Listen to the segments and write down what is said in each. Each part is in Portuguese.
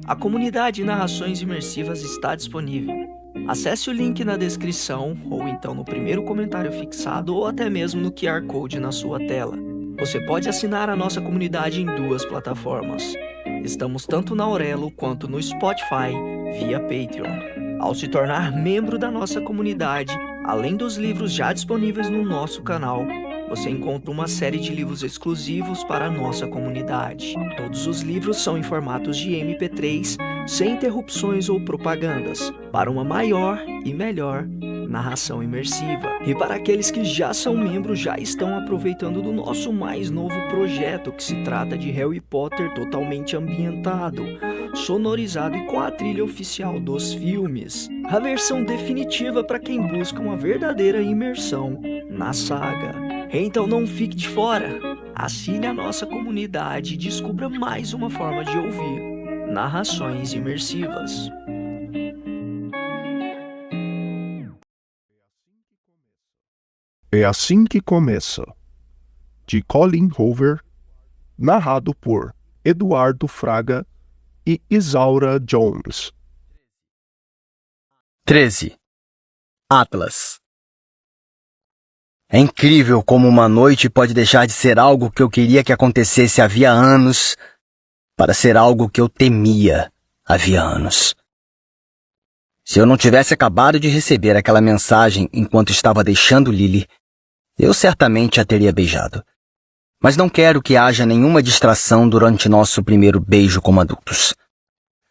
A comunidade Narrações Imersivas está disponível. Acesse o link na descrição, ou então no primeiro comentário fixado, ou até mesmo no QR Code na sua tela. Você pode assinar a nossa comunidade em duas plataformas. Estamos tanto na Aurelo quanto no Spotify, via Patreon. Ao se tornar membro da nossa comunidade, além dos livros já disponíveis no nosso canal, você encontra uma série de livros exclusivos para a nossa comunidade. Todos os livros são em formatos de MP3, sem interrupções ou propagandas, para uma maior e melhor narração imersiva. E para aqueles que já são membros, já estão aproveitando do nosso mais novo projeto, que se trata de Harry Potter totalmente ambientado, sonorizado e com a trilha oficial dos filmes. A versão definitiva para quem busca uma verdadeira imersão na saga. Então não fique de fora. Assine a nossa comunidade e descubra mais uma forma de ouvir narrações imersivas. É assim que começa, de Colin Hoover, narrado por Eduardo Fraga e Isaura Jones. 13. Atlas. É incrível como uma noite pode deixar de ser algo que eu queria que acontecesse havia anos para ser algo que eu temia havia anos. Se eu não tivesse acabado de receber aquela mensagem enquanto estava deixando Lily, eu certamente a teria beijado. Mas não quero que haja nenhuma distração durante nosso primeiro beijo como adultos.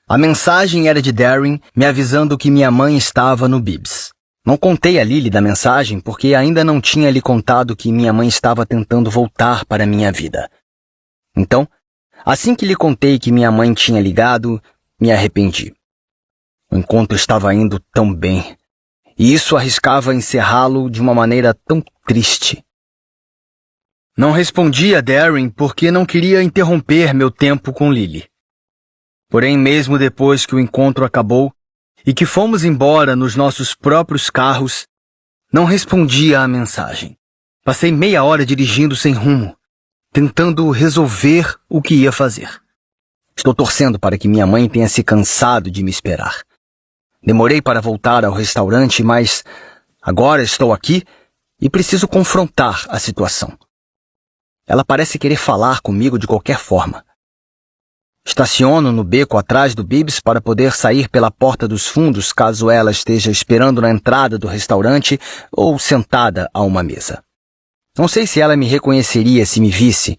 A mensagem era de Darren me avisando que minha mãe estava no Bibs. Não contei a Lily da mensagem porque ainda não tinha lhe contado que minha mãe estava tentando voltar para minha vida. Então, assim que lhe contei que minha mãe tinha ligado, me arrependi. O encontro estava indo tão bem, e isso arriscava encerrá-lo de uma maneira tão triste. Não respondi a Darren porque não queria interromper meu tempo com Lily. Porém, mesmo depois que o encontro acabou e que fomos embora nos nossos próprios carros, não respondi à mensagem. Passei meia hora dirigindo sem rumo, tentando resolver o que ia fazer. Estou torcendo para que minha mãe tenha se cansado de me esperar. Demorei para voltar ao restaurante, mas agora estou aqui e preciso confrontar a situação. Ela parece querer falar comigo de qualquer forma. Estaciono no beco atrás do Bibs para poder sair pela porta dos fundos caso ela esteja esperando na entrada do restaurante ou sentada a uma mesa. Não sei se ela me reconheceria se me visse,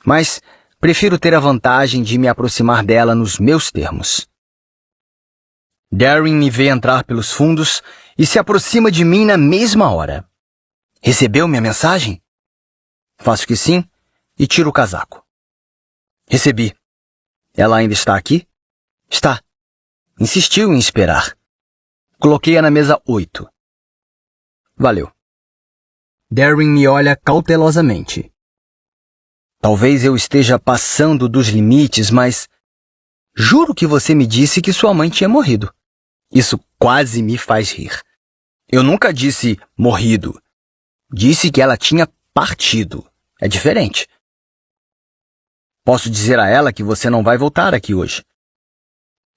mas prefiro ter a vantagem de me aproximar dela nos meus termos. Darren me vê entrar pelos fundos e se aproxima de mim na mesma hora. Recebeu minha mensagem? Faço que sim e tiro o casaco. Recebi. Ela ainda está aqui? Está. Insistiu em esperar. Coloquei-a na mesa 8. Valeu. Darren me olha cautelosamente. Talvez eu esteja passando dos limites, mas juro que você me disse que sua mãe tinha morrido. Isso quase me faz rir. Eu nunca disse morrido. Disse que ela tinha partido. É diferente. Posso dizer a ela que você não vai voltar aqui hoje.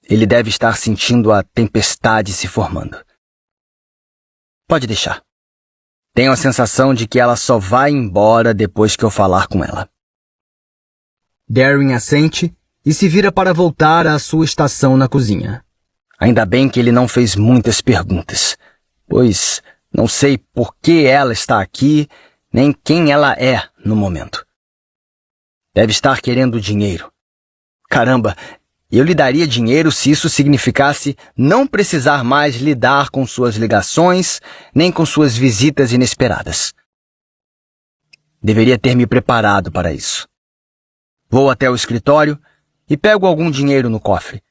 Ele deve estar sentindo a tempestade se formando. Pode deixar. Tenho a sensação de que ela só vai embora depois que eu falar com ela. Darren assente e se vira para voltar à sua estação na cozinha. Ainda bem que ele não fez muitas perguntas, pois não sei por que ela está aqui, nem quem ela é no momento. Deve estar querendo dinheiro. Caramba, eu lhe daria dinheiro se isso significasse não precisar mais lidar com suas ligações, nem com suas visitas inesperadas. Deveria ter me preparado para isso. Vou até o escritório e pego algum dinheiro no cofre.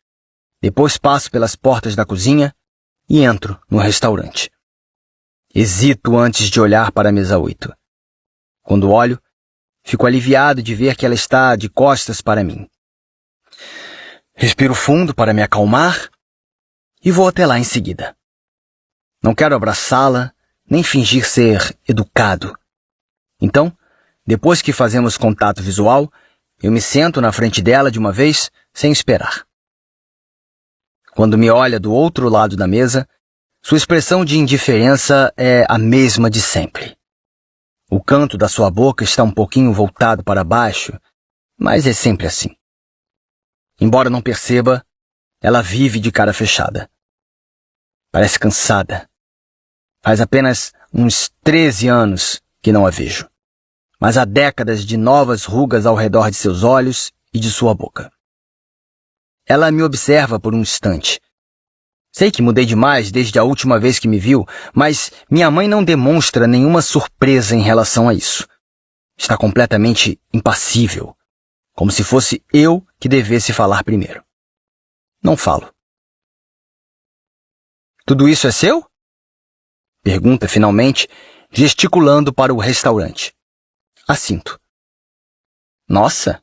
Depois passo pelas portas da cozinha e entro no restaurante. Hesito antes de olhar para a mesa 8. Quando olho, fico aliviado de ver que ela está de costas para mim. Respiro fundo para me acalmar e vou até lá em seguida. Não quero abraçá-la, nem fingir ser educado. Então, depois que fazemos contato visual, eu me sento na frente dela de uma vez, sem esperar. Quando me olha do outro lado da mesa, sua expressão de indiferença é a mesma de sempre. O canto da sua boca está um pouquinho voltado para baixo, mas é sempre assim. Embora não perceba, ela vive de cara fechada. Parece cansada. Faz apenas uns 13 anos que não a vejo, mas há décadas de novas rugas ao redor de seus olhos e de sua boca. Ela me observa por um instante. Sei que mudei demais desde a última vez que me viu, mas minha mãe não demonstra nenhuma surpresa em relação a isso. Está completamente impassível, como se fosse eu que devesse falar primeiro. Não falo. Tudo isso é seu? Pergunta finalmente, gesticulando para o restaurante. Assinto. Nossa!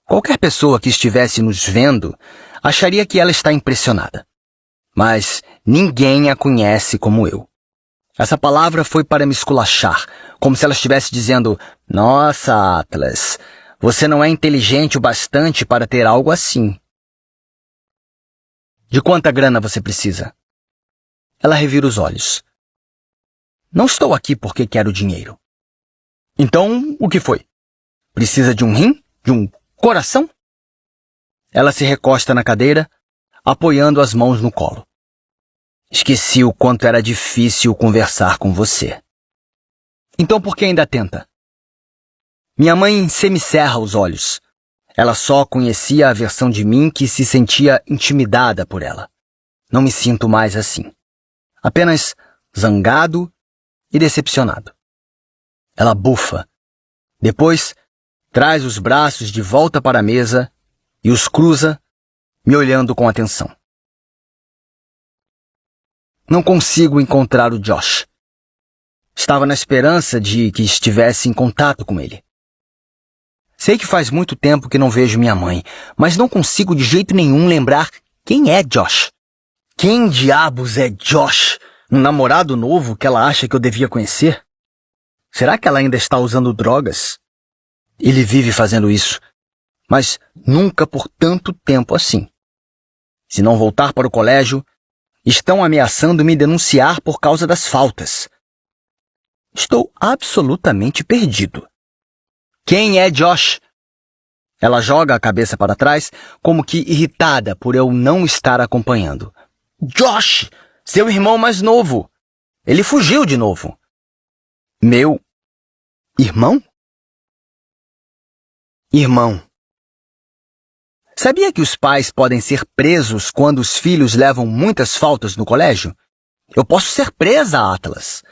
Qualquer pessoa que estivesse nos vendo acharia que ela está impressionada. Mas ninguém a conhece como eu. Essa palavra foi para me esculachar, como se ela estivesse dizendo: Nossa, Atlas, você não é inteligente o bastante para ter algo assim. De quanta grana você precisa? Ela revira os olhos. Não estou aqui porque quero dinheiro. Então, o que foi? Precisa de um rim? De um coração? Ela se recosta na cadeira, apoiando as mãos no colo. Esqueci o quanto era difícil conversar com você. Então por que ainda tenta? Minha mãe semicerra os olhos. Ela só conhecia a versão de mim que se sentia intimidada por ela. Não me sinto mais assim. Apenas zangado e decepcionado. Ela bufa. Depois, traz os braços de volta para a mesa e os cruza, me olhando com atenção. Não consigo encontrar o Josh. Estava na esperança de que estivesse em contato com ele. Sei que faz muito tempo que não vejo minha mãe, mas não consigo de jeito nenhum lembrar quem é Josh. Quem diabos é Josh? Um namorado novo que ela acha que eu devia conhecer? Será que ela ainda está usando drogas? Ele vive fazendo isso, mas nunca por tanto tempo assim. Se não voltar para o colégio, estão ameaçando me denunciar por causa das faltas. Estou absolutamente perdido. Quem é Josh? Ela joga a cabeça para trás, como que irritada por eu não estar acompanhando. Josh! Seu irmão mais novo! Ele fugiu de novo. Meu irmão? Irmão. Sabia que os pais podem ser presos quando os filhos levam muitas faltas no colégio? Eu posso ser presa, Atlas.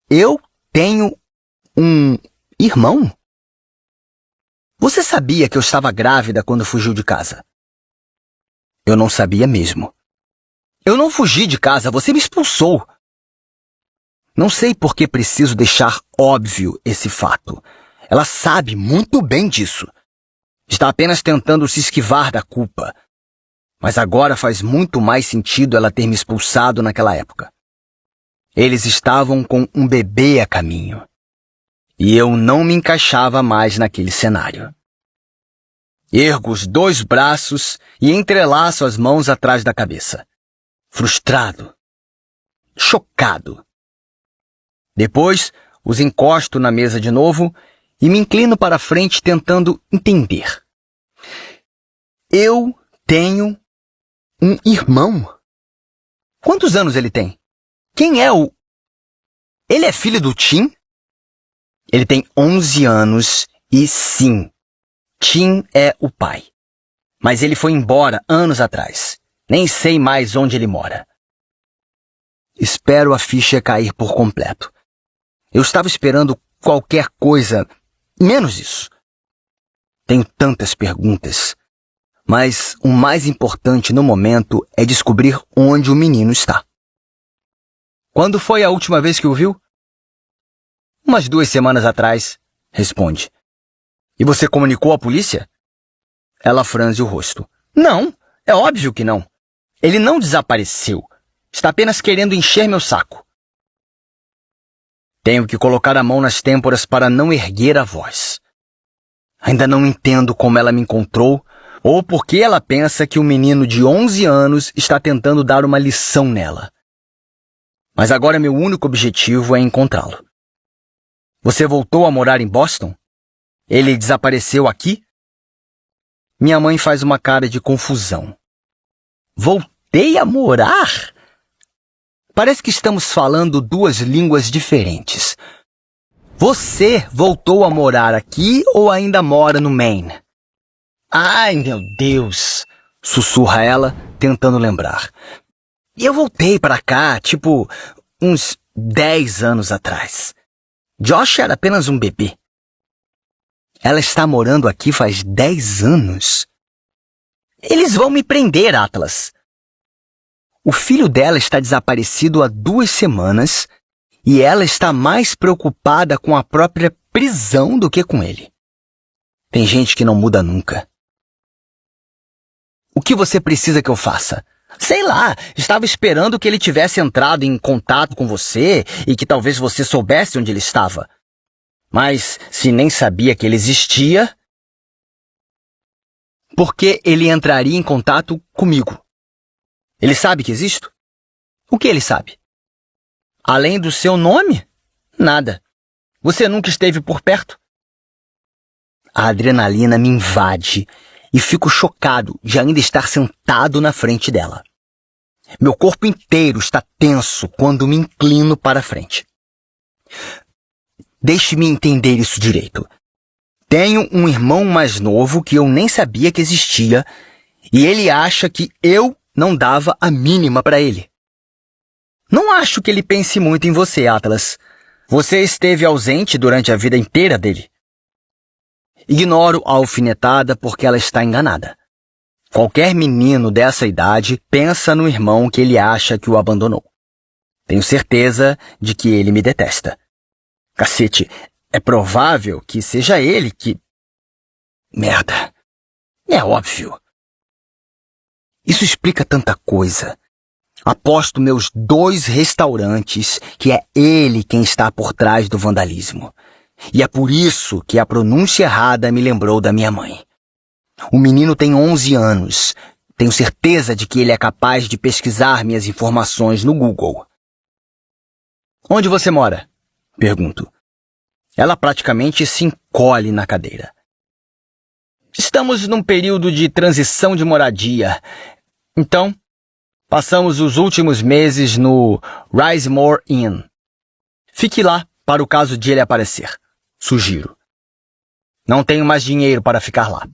Eu tenho um irmão? Você sabia que eu estava grávida quando fugiu de casa? Eu não sabia mesmo. Eu não fugi de casa, você me expulsou. Não sei por que preciso deixar óbvio esse fato. Ela sabe muito bem disso. Está apenas tentando se esquivar da culpa. Mas agora faz muito mais sentido ela ter me expulsado naquela época. Eles estavam com um bebê a caminho. E eu não me encaixava mais naquele cenário. Ergo os 2 braços e entrelaço as mãos atrás da cabeça. Frustrado. Chocado. Depois, os encosto na mesa de novo e me inclino para a frente tentando entender. Eu tenho um irmão. Quantos anos ele tem? Quem é o... Ele é filho do Tim? Ele tem 11 anos e sim, Tim é o pai. Mas ele foi embora anos atrás. Nem sei mais onde ele mora. Espero a ficha cair por completo. Eu estava esperando qualquer coisa, menos isso. Tenho tantas perguntas, mas o mais importante no momento é descobrir onde o menino está. Quando foi a última vez que o viu? Umas 2 semanas atrás, responde. E você comunicou à polícia? Ela franze o rosto. Não, é óbvio que não. Ele não desapareceu. Está apenas querendo encher meu saco. Tenho que colocar a mão nas têmporas para não erguer a voz. Ainda não entendo como ela me encontrou, ou porque ela pensa que o menino de 11 anos está tentando dar uma lição nela. Mas agora meu único objetivo é encontrá-lo. Você voltou a morar em Boston? Ele desapareceu aqui? Minha mãe faz uma cara de confusão. Voltei a morar? Parece que estamos falando duas línguas diferentes. Você voltou a morar aqui ou ainda mora no Maine? Ai, meu Deus! Sussurra ela, tentando lembrar. Eu voltei para cá, tipo, uns 10 anos atrás. Josh era apenas um bebê. Ela está morando aqui faz 10 anos. Eles vão me prender, Atlas. O filho dela está desaparecido há 2 semanas e ela está mais preocupada com a própria prisão do que com ele. Tem gente que não muda nunca. O que você precisa que eu faça? Sei lá, estava esperando que ele tivesse entrado em contato com você e que talvez você soubesse onde ele estava. Mas se nem sabia que ele existia, por que ele entraria em contato comigo? Ele sabe que existo? O que ele sabe? Além do seu nome? Nada. Você nunca esteve por perto? A adrenalina me invade e fico chocado de ainda estar sentado na frente dela. Meu corpo inteiro está tenso quando me inclino para a frente. Deixe-me entender isso direito. Tenho um irmão mais novo que eu nem sabia que existia e ele acha que eu não dava a mínima para ele. Não acho que ele pense muito em você, Atlas. Você esteve ausente durante a vida inteira dele. Ignoro a alfinetada porque ela está enganada. Qualquer menino dessa idade pensa no irmão que ele acha que o abandonou. Tenho certeza de que ele me detesta. Cacete, é provável que seja ele que... Merda. É óbvio. Isso explica tanta coisa. Aposto meus 2 restaurantes que é ele quem está por trás do vandalismo. E é por isso que a pronúncia errada me lembrou da minha mãe. O menino tem 11 anos. Tenho certeza de que ele é capaz de pesquisar minhas informações no Google. Onde você mora? Pergunto. Ela praticamente se encolhe na cadeira. Estamos num período de transição de moradia. Então, passamos os últimos meses no Risemore Inn. Fique lá para o caso de ele aparecer. Sugiro. Não tenho mais dinheiro para ficar lá.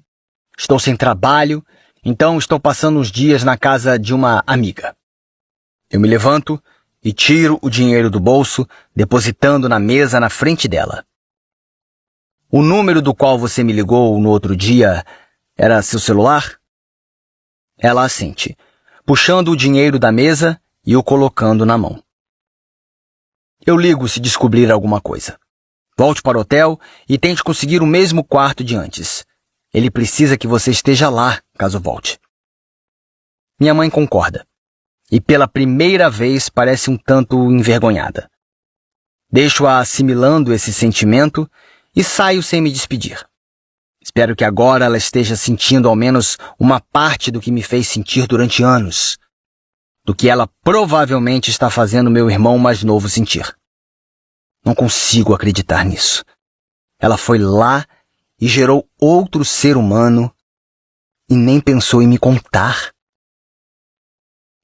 Estou sem trabalho, então estou passando uns dias na casa de uma amiga. Eu me levanto e tiro o dinheiro do bolso, depositando na mesa na frente dela. O número do qual você me ligou no outro dia era seu celular? Ela assente, puxando o dinheiro da mesa e o colocando na mão. Eu ligo se descobrir alguma coisa. Volte para o hotel e tente conseguir o mesmo quarto de antes. Ele precisa que você esteja lá, caso volte. Minha mãe concorda. E pela primeira vez parece um tanto envergonhada. Deixo-a assimilando esse sentimento e saio sem me despedir. Espero que agora ela esteja sentindo ao menos uma parte do que me fez sentir durante anos. Do que ela provavelmente está fazendo meu irmão mais novo sentir. Não consigo acreditar nisso. Ela foi lá e gerou outro ser humano e nem pensou em me contar.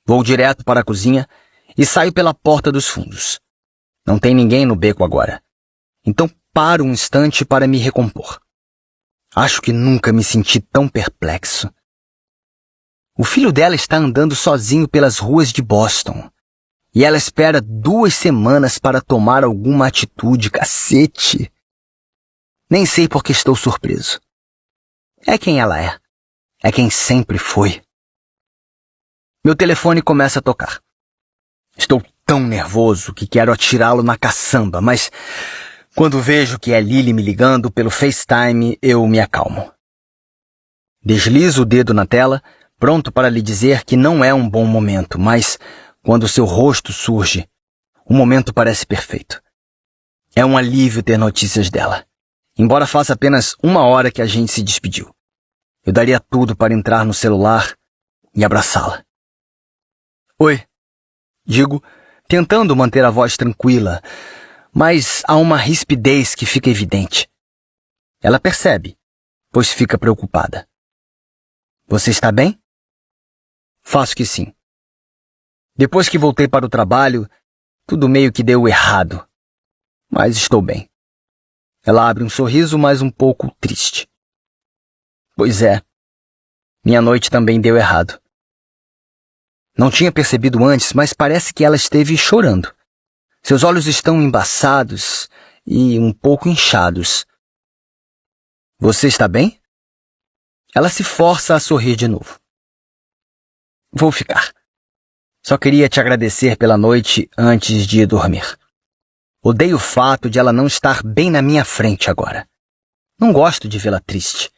Vou direto para a cozinha e saio pela porta dos fundos. Não tem ninguém no beco agora. Então paro um instante para me recompor. Acho que nunca me senti tão perplexo. O filho dela está andando sozinho pelas ruas de Boston. E ela espera 2 semanas para tomar alguma atitude, cacete. Nem sei por que estou surpreso. É quem ela é. É quem sempre foi. Meu telefone começa a tocar. Estou tão nervoso que quero atirá-lo na caçamba, mas quando vejo que é Lily me ligando pelo FaceTime, eu me acalmo. Deslizo o dedo na tela, pronto para lhe dizer que não é um bom momento, mas quando seu rosto surge, o momento parece perfeito. É um alívio ter notícias dela, embora faça apenas 1 hora que a gente se despediu. Eu daria tudo para entrar no celular e abraçá-la. Oi, digo, tentando manter a voz tranquila, mas há uma rispidez que fica evidente. Ela percebe, pois fica preocupada. Você está bem? Faço que sim. Depois que voltei para o trabalho, tudo meio que deu errado. Mas estou bem. Ela abre um sorriso, mas um pouco triste. Pois é, minha noite também deu errado. Não tinha percebido antes, mas parece que ela esteve chorando. Seus olhos estão embaçados e um pouco inchados. Você está bem? Ela se força a sorrir de novo. Vou ficar. Só queria te agradecer pela noite antes de ir dormir. Odeio o fato de ela não estar bem na minha frente agora. Não gosto de vê-la triste.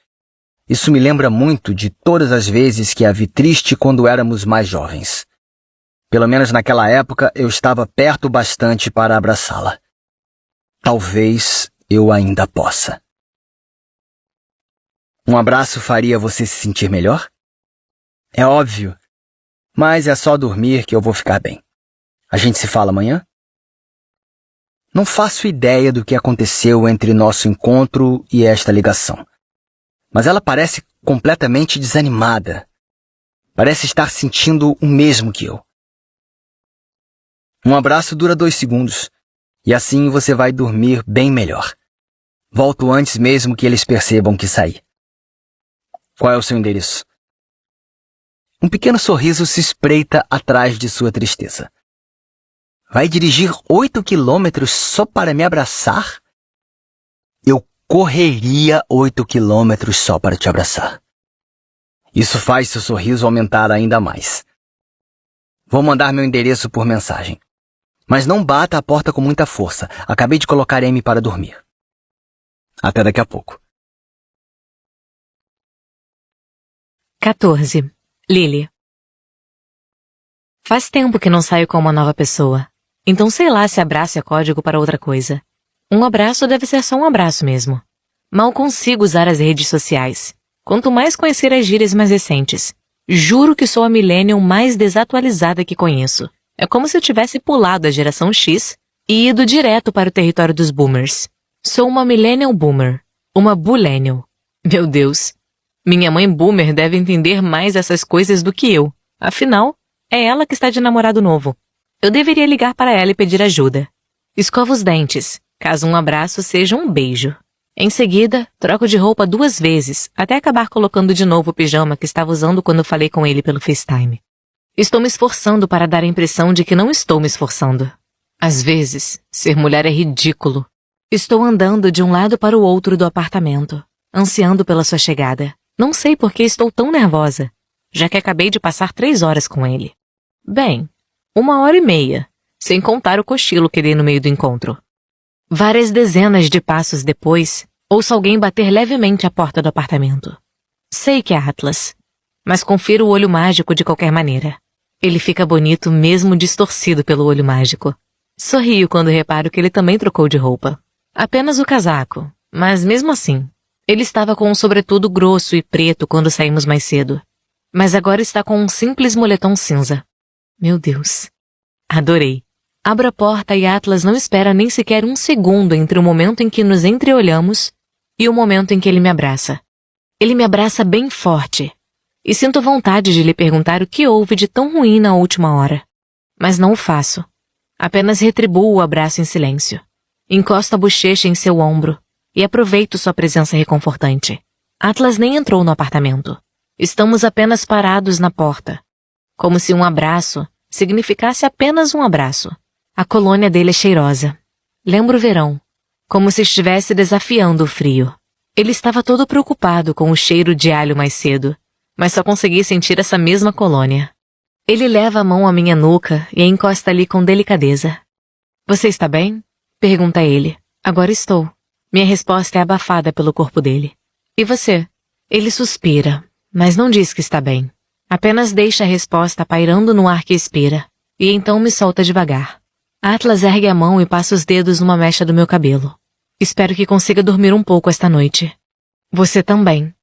Isso me lembra muito de todas as vezes que a vi triste quando éramos mais jovens. Pelo menos naquela época eu estava perto bastante para abraçá-la. Talvez eu ainda possa. Um abraço faria você se sentir melhor? É óbvio, mas é só dormir que eu vou ficar bem. A gente se fala amanhã? Não faço ideia do que aconteceu entre nosso encontro e esta ligação. Mas ela parece completamente desanimada. Parece estar sentindo o mesmo que eu. Um abraço dura 2 segundos, e assim você vai dormir bem melhor. Volto antes mesmo que eles percebam que saí. Qual é o seu endereço? Um pequeno sorriso se espreita atrás de sua tristeza. Vai dirigir 8 quilômetros só para me abraçar? Eu correria 8 quilômetros só para te abraçar. Isso faz seu sorriso aumentar ainda mais. Vou mandar meu endereço por mensagem. Mas não bata a porta com muita força. Acabei de colocar Amy para dormir. Até daqui a pouco. 14. Lily. Faz tempo que não saio com uma nova pessoa. Então sei lá se abraço é código para outra coisa. Um abraço deve ser só um abraço mesmo. Mal consigo usar as redes sociais. Quanto mais conhecer as gírias mais recentes. Juro que sou a millennial mais desatualizada que conheço. É como se eu tivesse pulado a geração X e ido direto para o território dos boomers. Sou uma millennial boomer. Uma bullennial. Meu Deus. Minha mãe boomer deve entender mais essas coisas do que eu. Afinal, é ela que está de namorado novo. Eu deveria ligar para ela e pedir ajuda. Escovo os dentes, caso um abraço seja um beijo. Em seguida, troco de roupa 2 vezes, até acabar colocando de novo o pijama que estava usando quando falei com ele pelo FaceTime. Estou me esforçando para dar a impressão de que não estou me esforçando. Às vezes, ser mulher é ridículo. Estou andando de um lado para o outro do apartamento, ansiando pela sua chegada. Não sei por que estou tão nervosa, já que acabei de passar 3 horas com ele. Bem, 1h30, sem contar o cochilo que dei no meio do encontro. Várias dezenas de passos depois, ouço alguém bater levemente a porta do apartamento. Sei que é Atlas, mas confiro o olho mágico de qualquer maneira. Ele fica bonito mesmo distorcido pelo olho mágico. Sorrio quando reparo que ele também trocou de roupa. Apenas o casaco, mas mesmo assim, ele estava com um sobretudo grosso e preto quando saímos mais cedo. Mas agora está com um simples moletom cinza. Meu Deus. Adorei. Abro a porta e Atlas não espera nem sequer 1 segundo entre o momento em que nos entreolhamos e o momento em que ele me abraça. Ele me abraça bem forte. E sinto vontade de lhe perguntar o que houve de tão ruim na última hora. Mas não o faço. Apenas retribuo o abraço em silêncio. Encosto a bochecha em seu ombro e aproveito sua presença reconfortante. Atlas nem entrou no apartamento. Estamos apenas parados na porta. Como se um abraço significasse apenas um abraço. A colônia dele é cheirosa. Lembro o verão. Como se estivesse desafiando o frio. Ele estava todo preocupado com o cheiro de alho mais cedo, mas só consegui sentir essa mesma colônia. Ele leva a mão à minha nuca e a encosta ali com delicadeza. Você está bem? Pergunta ele. Agora estou. Minha resposta é abafada pelo corpo dele. E você? Ele suspira, mas não diz que está bem. Apenas deixa a resposta pairando no ar que expira, e então me solta devagar. Atlas ergue a mão e passa os dedos numa mecha do meu cabelo. Espero que consiga dormir um pouco esta noite. Você também.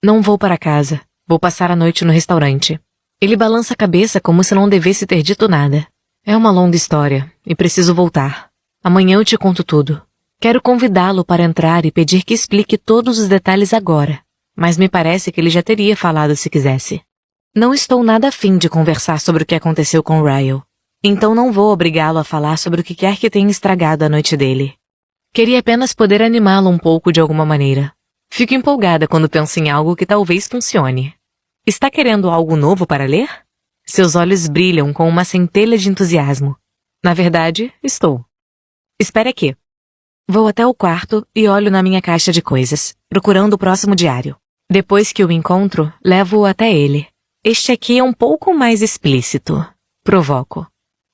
Não vou para casa. Vou passar a noite no restaurante. Ele balança a cabeça como se não devesse ter dito nada. É uma longa história e preciso voltar. Amanhã eu te conto tudo. Quero convidá-lo para entrar e pedir que explique todos os detalhes agora, mas me parece que ele já teria falado se quisesse. Não estou nada afim de conversar sobre o que aconteceu com Ryle, então não vou obrigá-lo a falar sobre o que quer que tenha estragado a noite dele. Queria apenas poder animá-lo um pouco de alguma maneira. Fico empolgada quando penso em algo que talvez funcione. Está querendo algo novo para ler? Seus olhos brilham com uma centelha de entusiasmo. Na verdade, estou. Espere aqui. Vou até o quarto e olho na minha caixa de coisas, procurando o próximo diário. Depois que o encontro, levo-o até ele. Este aqui é um pouco mais explícito. Provoco.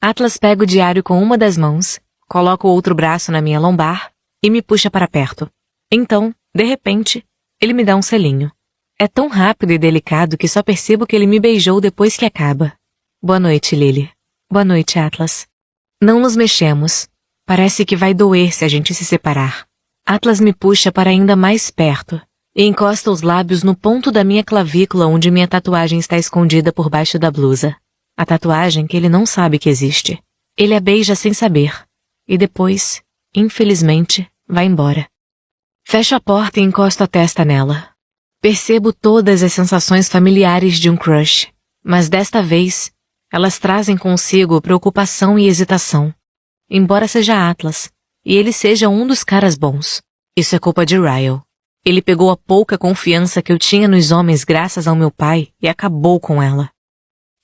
Atlas pega o diário com uma das mãos, coloca o outro braço na minha lombar e me puxa para perto. Então, de repente, ele me dá um selinho. É tão rápido e delicado que só percebo que ele me beijou depois que acaba. Boa noite, Lily. Boa noite, Atlas. Não nos mexemos. Parece que vai doer se a gente se separar. Atlas me puxa para ainda mais perto e encosta os lábios no ponto da minha clavícula onde minha tatuagem está escondida por baixo da blusa. A tatuagem que ele não sabe que existe. Ele a beija sem saber. E depois, infelizmente, vai embora. Fecho a porta e encosto a testa nela. Percebo todas as sensações familiares de um crush, mas desta vez, elas trazem consigo preocupação e hesitação. Embora seja Atlas, e ele seja um dos caras bons, isso é culpa de Ryle. Ele pegou a pouca confiança que eu tinha nos homens graças ao meu pai e acabou com ela.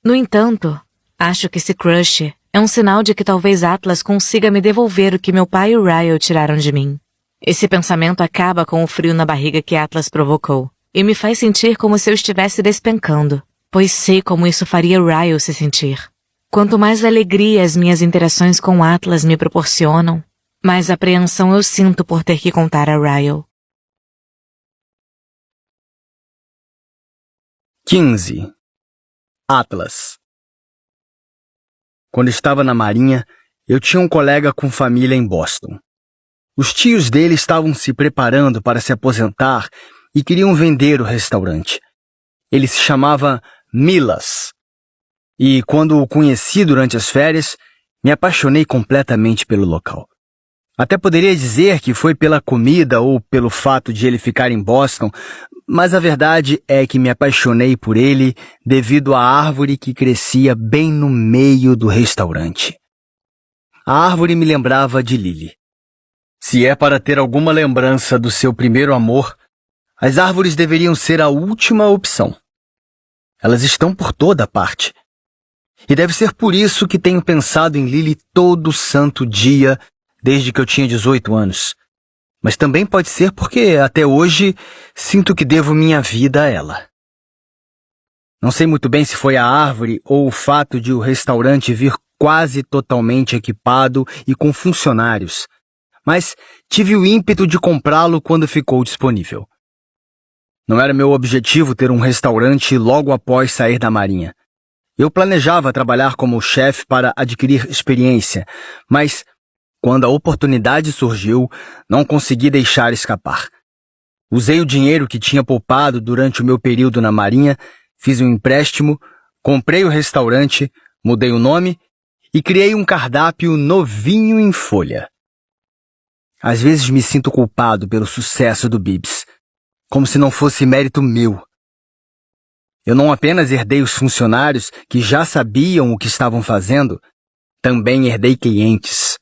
No entanto, acho que esse crush é um sinal de que talvez Atlas consiga me devolver o que meu pai e o Ryle tiraram de mim. Esse pensamento acaba com o frio na barriga que Atlas provocou, e me faz sentir como se eu estivesse despencando, pois sei como isso faria Ryle se sentir. Quanto mais alegria as minhas interações com Atlas me proporcionam, mais apreensão eu sinto por ter que contar a Ryle. 15. Atlas. Quando estava na Marinha, eu tinha um colega com família em Boston. Os tios dele estavam se preparando para se aposentar e queriam vender o restaurante. Ele se chamava Milas. E quando o conheci durante as férias, me apaixonei completamente pelo local. Até poderia dizer que foi pela comida ou pelo fato de ele ficar em Boston, mas a verdade é que me apaixonei por ele devido à árvore que crescia bem no meio do restaurante. A árvore me lembrava de Lily. Se é para ter alguma lembrança do seu primeiro amor, as árvores deveriam ser a última opção. Elas estão por toda parte. E deve ser por isso que tenho pensado em Lily todo santo dia, desde que eu tinha 18 anos. Mas também pode ser porque, até hoje, sinto que devo minha vida a ela. Não sei muito bem se foi a árvore ou o fato de o restaurante vir quase totalmente equipado e com funcionários, mas tive o ímpeto de comprá-lo quando ficou disponível. Não era meu objetivo ter um restaurante logo após sair da Marinha. Eu planejava trabalhar como chefe para adquirir experiência, mas, quando a oportunidade surgiu, não consegui deixar escapar. Usei o dinheiro que tinha poupado durante o meu período na Marinha, fiz um empréstimo, comprei o restaurante, mudei o nome e criei um cardápio novinho em folha. Às vezes me sinto culpado pelo sucesso do Bibs, como se não fosse mérito meu. Eu não apenas herdei os funcionários que já sabiam o que estavam fazendo, também herdei clientes.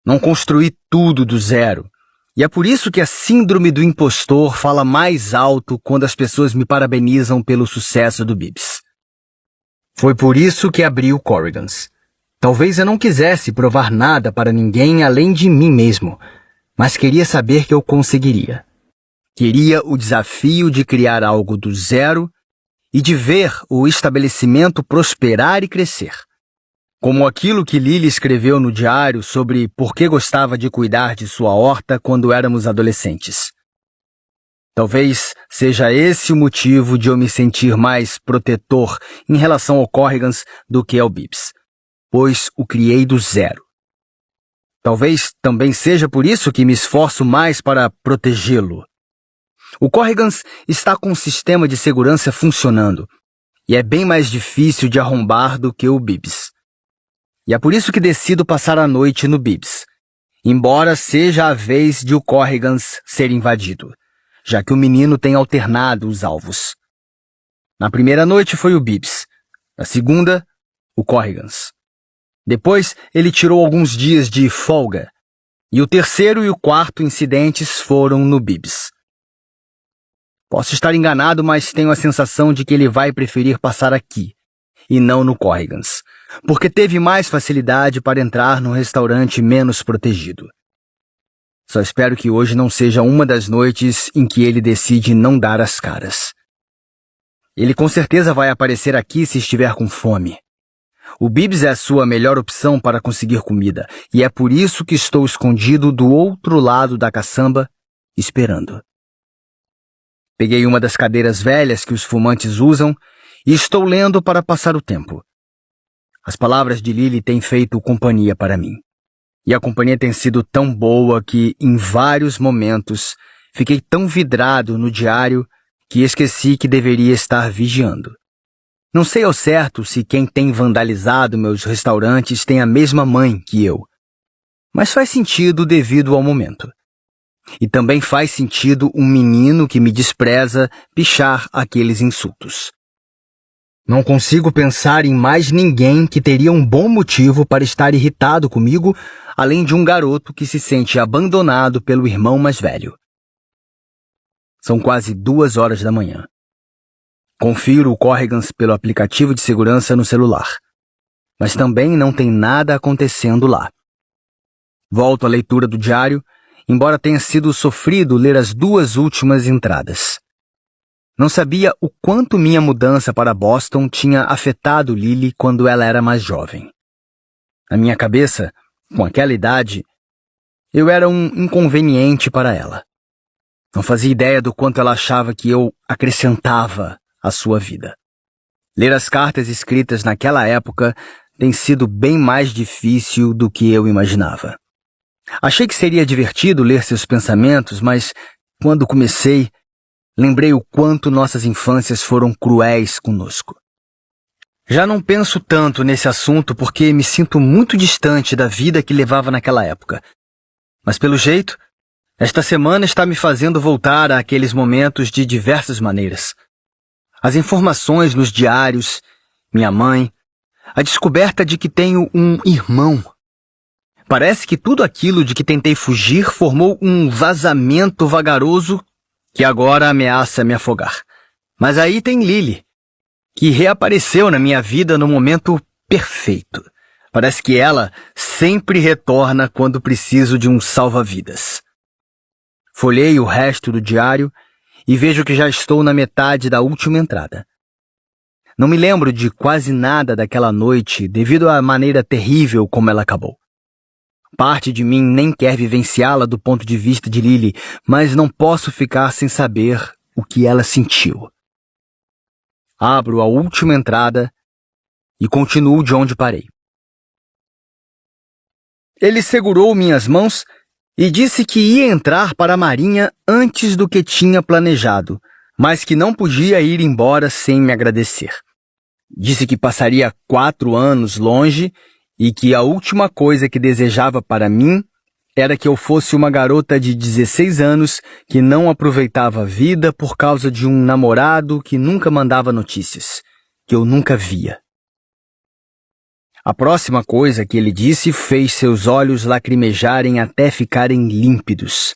Não construí tudo do zero. E é por isso que a síndrome do impostor fala mais alto quando as pessoas me parabenizam pelo sucesso do Bibs. Foi por isso que abri o Corrigans. Talvez eu não quisesse provar nada para ninguém além de mim mesmo, mas queria saber que eu conseguiria. Queria o desafio de criar algo do zero e de ver o estabelecimento prosperar e crescer. Como aquilo que Lily escreveu no diário sobre por que gostava de cuidar de sua horta quando éramos adolescentes. Talvez seja esse o motivo de eu me sentir mais protetor em relação ao Corrigans do que ao Bibs, pois o criei do zero. Talvez também seja por isso que me esforço mais para protegê-lo. O Corrigans está com um sistema de segurança funcionando, e é bem mais difícil de arrombar do que o Bibbs. E é por isso que decido passar a noite no Bibbs, embora seja a vez de o Corrigans ser invadido, já que o menino tem alternado os alvos. Na primeira noite foi o Bibbs, na segunda, o Corrigans. Depois, ele tirou alguns dias de folga, e o terceiro e o quarto incidentes foram no Bibbs. Posso estar enganado, mas tenho a sensação de que ele vai preferir passar aqui, e não no Corrigans, porque teve mais facilidade para entrar num restaurante menos protegido. Só espero que hoje não seja uma das noites em que ele decide não dar as caras. Ele com certeza vai aparecer aqui se estiver com fome. O Bibbs é a sua melhor opção para conseguir comida, e é por isso que estou escondido do outro lado da caçamba, esperando. Peguei uma das cadeiras velhas que os fumantes usam e estou lendo para passar o tempo. As palavras de Lily têm feito companhia para mim. E a companhia tem sido tão boa que, em vários momentos, fiquei tão vidrado no diário que esqueci que deveria estar vigiando. Não sei ao certo se quem tem vandalizado meus restaurantes tem a mesma mãe que eu, mas faz sentido devido ao momento. E também faz sentido um menino que me despreza pichar aqueles insultos. Não consigo pensar em mais ninguém que teria um bom motivo para estar irritado comigo, além de um garoto que se sente abandonado pelo irmão mais velho. São quase 2 horas da manhã. Confiro o Corrigans pelo aplicativo de segurança no celular, mas também não tem nada acontecendo lá. Volto à leitura do diário, embora tenha sido sofrido ler as 2 últimas entradas. Não sabia o quanto minha mudança para Boston tinha afetado Lily quando ela era mais jovem. Na minha cabeça, com aquela idade, eu era um inconveniente para ela. Não fazia ideia do quanto ela achava que eu acrescentava à sua vida. Ler as cartas escritas naquela época tem sido bem mais difícil do que eu imaginava. Achei que seria divertido ler seus pensamentos, mas quando comecei, lembrei o quanto nossas infâncias foram cruéis conosco. Já não penso tanto nesse assunto porque me sinto muito distante da vida que levava naquela época. Mas pelo jeito, esta semana está me fazendo voltar àqueles momentos de diversas maneiras. As informações nos diários, minha mãe, a descoberta de que tenho um irmão. Parece que tudo aquilo de que tentei fugir formou um vazamento vagaroso que agora ameaça me afogar. Mas aí tem Lily, que reapareceu na minha vida no momento perfeito. Parece que ela sempre retorna quando preciso de um salva-vidas. Folhei o resto do diário e vejo que já estou na metade da última entrada. Não me lembro de quase nada daquela noite devido à maneira terrível como ela acabou. Parte de mim nem quer vivenciá-la do ponto de vista de Lily, mas não posso ficar sem saber o que ela sentiu. Abro a última entrada e continuo de onde parei. Ele segurou minhas mãos e disse que ia entrar para a Marinha antes do que tinha planejado, mas que não podia ir embora sem me agradecer. Disse que passaria 4 anos longe e que a última coisa que desejava para mim era que eu fosse uma garota de 16 anos que não aproveitava a vida por causa de um namorado que nunca mandava notícias, que eu nunca via. A próxima coisa que ele disse fez seus olhos lacrimejarem até ficarem límpidos.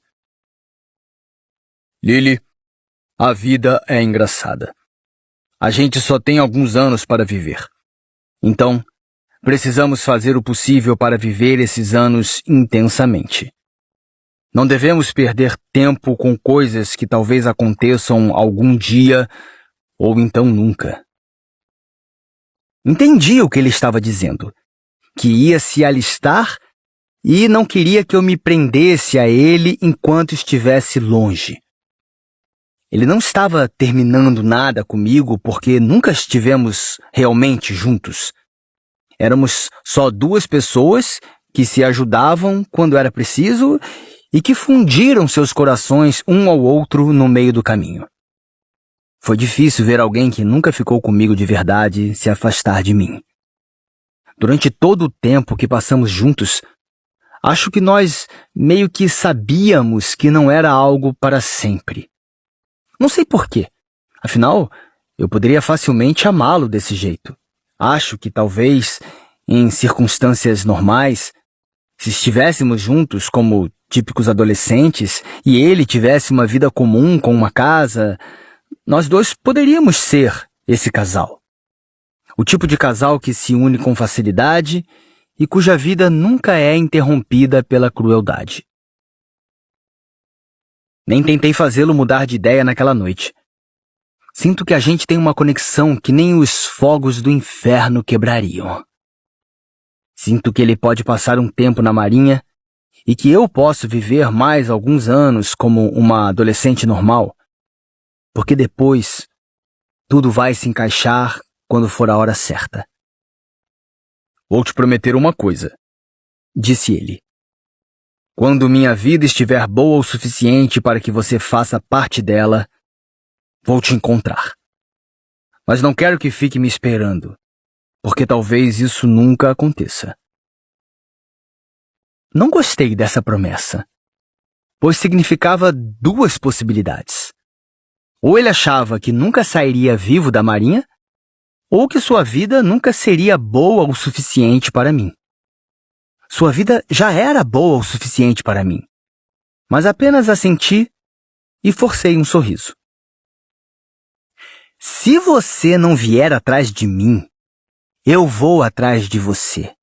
Lily, a vida é engraçada. A gente só tem alguns anos para viver. Então, precisamos fazer o possível para viver esses anos intensamente. Não devemos perder tempo com coisas que talvez aconteçam algum dia ou então nunca. Entendi o que ele estava dizendo, que ia se alistar e não queria que eu me prendesse a ele enquanto estivesse longe. Ele não estava terminando nada comigo porque nunca estivemos realmente juntos. Éramos só 2 pessoas que se ajudavam quando era preciso e que fundiram seus corações um ao outro no meio do caminho. Foi difícil ver alguém que nunca ficou comigo de verdade se afastar de mim. Durante todo o tempo que passamos juntos, acho que nós meio que sabíamos que não era algo para sempre. Não sei porquê. Afinal, eu poderia facilmente amá-lo desse jeito. Acho que talvez, em circunstâncias normais, se estivéssemos juntos como típicos adolescentes e ele tivesse uma vida comum com uma casa, nós dois poderíamos ser esse casal. O tipo de casal que se une com facilidade e cuja vida nunca é interrompida pela crueldade. Nem tentei fazê-lo mudar de ideia naquela noite. Sinto que a gente tem uma conexão que nem os fogos do inferno quebrariam. Sinto que ele pode passar um tempo na marinha e que eu posso viver mais alguns anos como uma adolescente normal, porque depois tudo vai se encaixar quando for a hora certa. Vou te prometer uma coisa, disse ele. Quando minha vida estiver boa o suficiente para que você faça parte dela, vou te encontrar. Mas não quero que fique me esperando, porque talvez isso nunca aconteça. Não gostei dessa promessa, pois significava duas possibilidades. Ou ele achava que nunca sairia vivo da marinha, ou que sua vida nunca seria boa o suficiente para mim. Sua vida já era boa o suficiente para mim, mas apenas assenti e forcei um sorriso. Se você não vier atrás de mim, eu vou atrás de você.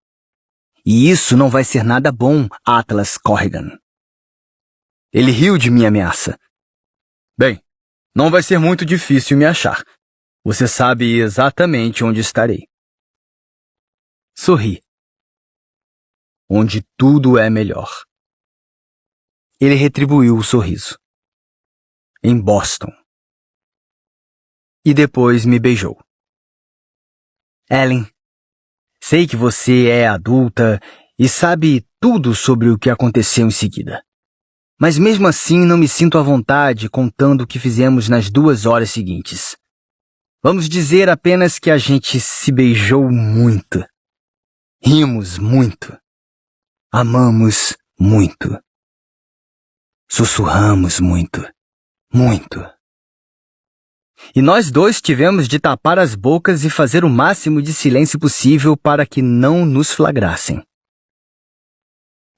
E isso não vai ser nada bom, Atlas Corrigan. Ele riu de minha ameaça. Bem, não vai ser muito difícil me achar. Você sabe exatamente onde estarei. Sorri. Onde tudo é melhor. Ele retribuiu o sorriso. Em Boston. E depois me beijou. Ellen, sei que você é adulta e sabe tudo sobre o que aconteceu em seguida. Mas mesmo assim não me sinto à vontade contando o que fizemos nas 2 horas seguintes. Vamos dizer apenas que a gente se beijou muito. Rimos muito. Amamos muito. Sussurramos muito. Muito. E nós dois tivemos de tapar as bocas e fazer o máximo de silêncio possível para que não nos flagrassem.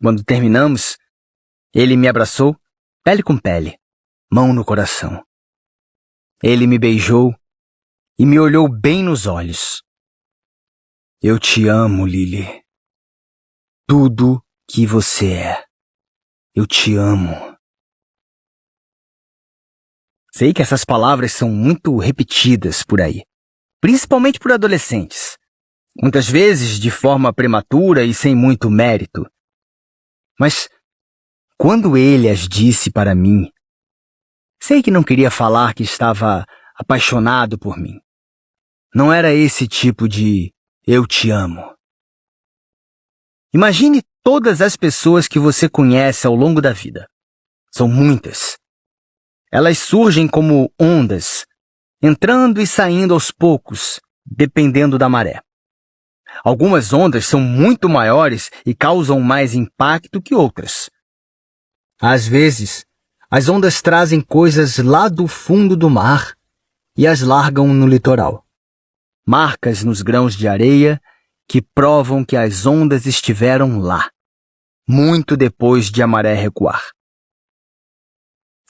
Quando terminamos, ele me abraçou, pele com pele, mão no coração. Ele me beijou e me olhou bem nos olhos. Eu te amo, Lily. Tudo que você é. Eu te amo. Sei que essas palavras são muito repetidas por aí, principalmente por adolescentes. Muitas vezes de forma prematura e sem muito mérito. Mas quando ele as disse para mim, sei que não queria falar que estava apaixonado por mim. Não era esse tipo de eu te amo. Imagine todas as pessoas que você conhece ao longo da vida. São muitas. Elas surgem como ondas, entrando e saindo aos poucos, dependendo da maré. Algumas ondas são muito maiores e causam mais impacto que outras. Às vezes, as ondas trazem coisas lá do fundo do mar e as largam no litoral. Marcas nos grãos de areia que provam que as ondas estiveram lá, muito depois de a maré recuar.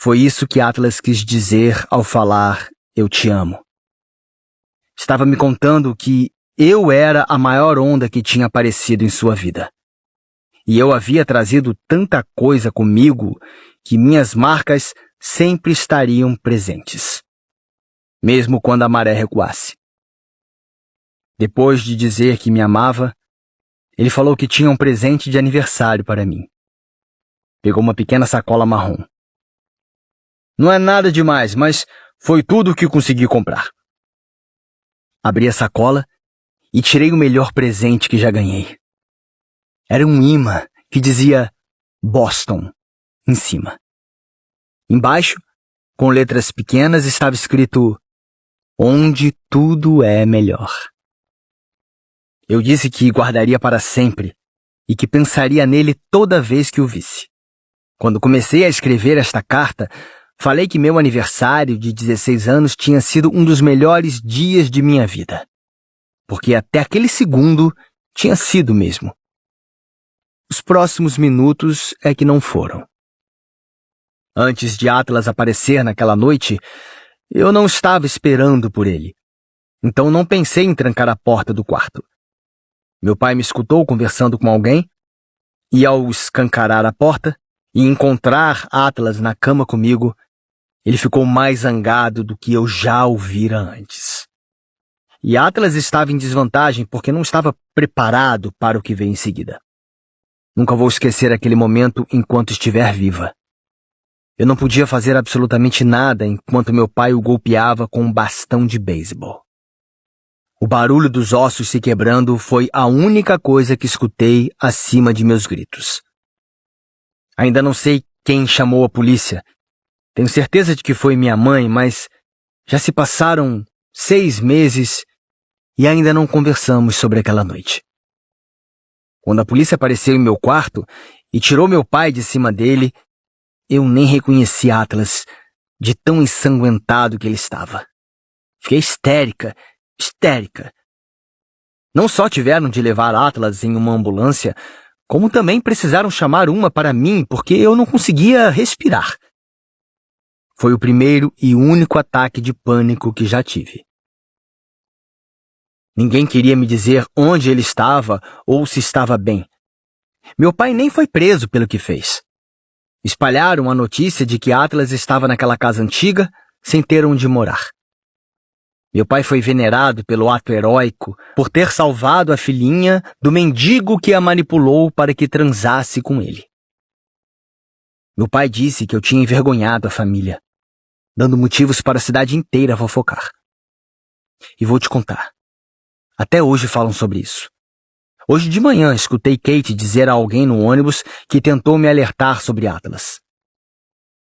Foi isso que Atlas quis dizer ao falar eu te amo. Estava me contando que eu era a maior onda que tinha aparecido em sua vida. E eu havia trazido tanta coisa comigo que minhas marcas sempre estariam presentes, mesmo quando a maré recuasse. Depois de dizer que me amava, ele falou que tinha um presente de aniversário para mim. Pegou uma pequena sacola marrom. Não é nada demais, mas foi tudo o que consegui comprar. Abri a sacola e tirei o melhor presente que já ganhei. Era um imã que dizia Boston em cima. Embaixo, com letras pequenas, estava escrito: onde tudo é melhor. Eu disse que guardaria para sempre e que pensaria nele toda vez que o visse. Quando comecei a escrever esta carta, falei que meu aniversário de 16 anos tinha sido um dos melhores dias de minha vida. Porque até aquele segundo tinha sido mesmo. Os próximos minutos é que não foram. Antes de Atlas aparecer naquela noite, eu não estava esperando por ele. Então não pensei em trancar a porta do quarto. Meu pai me escutou conversando com alguém, e ao escancarar a porta e encontrar Atlas na cama comigo, ele ficou mais zangado do que eu já o vira antes. E Atlas estava em desvantagem porque não estava preparado para o que veio em seguida. Nunca vou esquecer aquele momento enquanto estiver viva. Eu não podia fazer absolutamente nada enquanto meu pai o golpeava com um bastão de beisebol. O barulho dos ossos se quebrando foi a única coisa que escutei acima de meus gritos. Ainda não sei quem chamou a polícia. Tenho certeza de que foi minha mãe, mas já se passaram 6 meses e ainda não conversamos sobre aquela noite. Quando a polícia apareceu em meu quarto e tirou meu pai de cima dele, eu nem reconheci Atlas, de tão ensanguentado que ele estava. Fiquei histérica. Não só tiveram de levar Atlas em uma ambulância, como também precisaram chamar uma para mim porque eu não conseguia respirar. Foi o primeiro e único ataque de pânico que já tive. Ninguém queria me dizer onde ele estava ou se estava bem. Meu pai nem foi preso pelo que fez. Espalharam a notícia de que Atlas estava naquela casa antiga sem ter onde morar. Meu pai foi venerado pelo ato heróico por ter salvado a filhinha do mendigo que a manipulou para que transasse com ele. Meu pai disse que eu tinha envergonhado a família, dando motivos para a cidade inteira fofocar. E vou te contar. Até hoje falam sobre isso. Hoje de manhã escutei Kate dizer a alguém no ônibus que tentou me alertar sobre Atlas.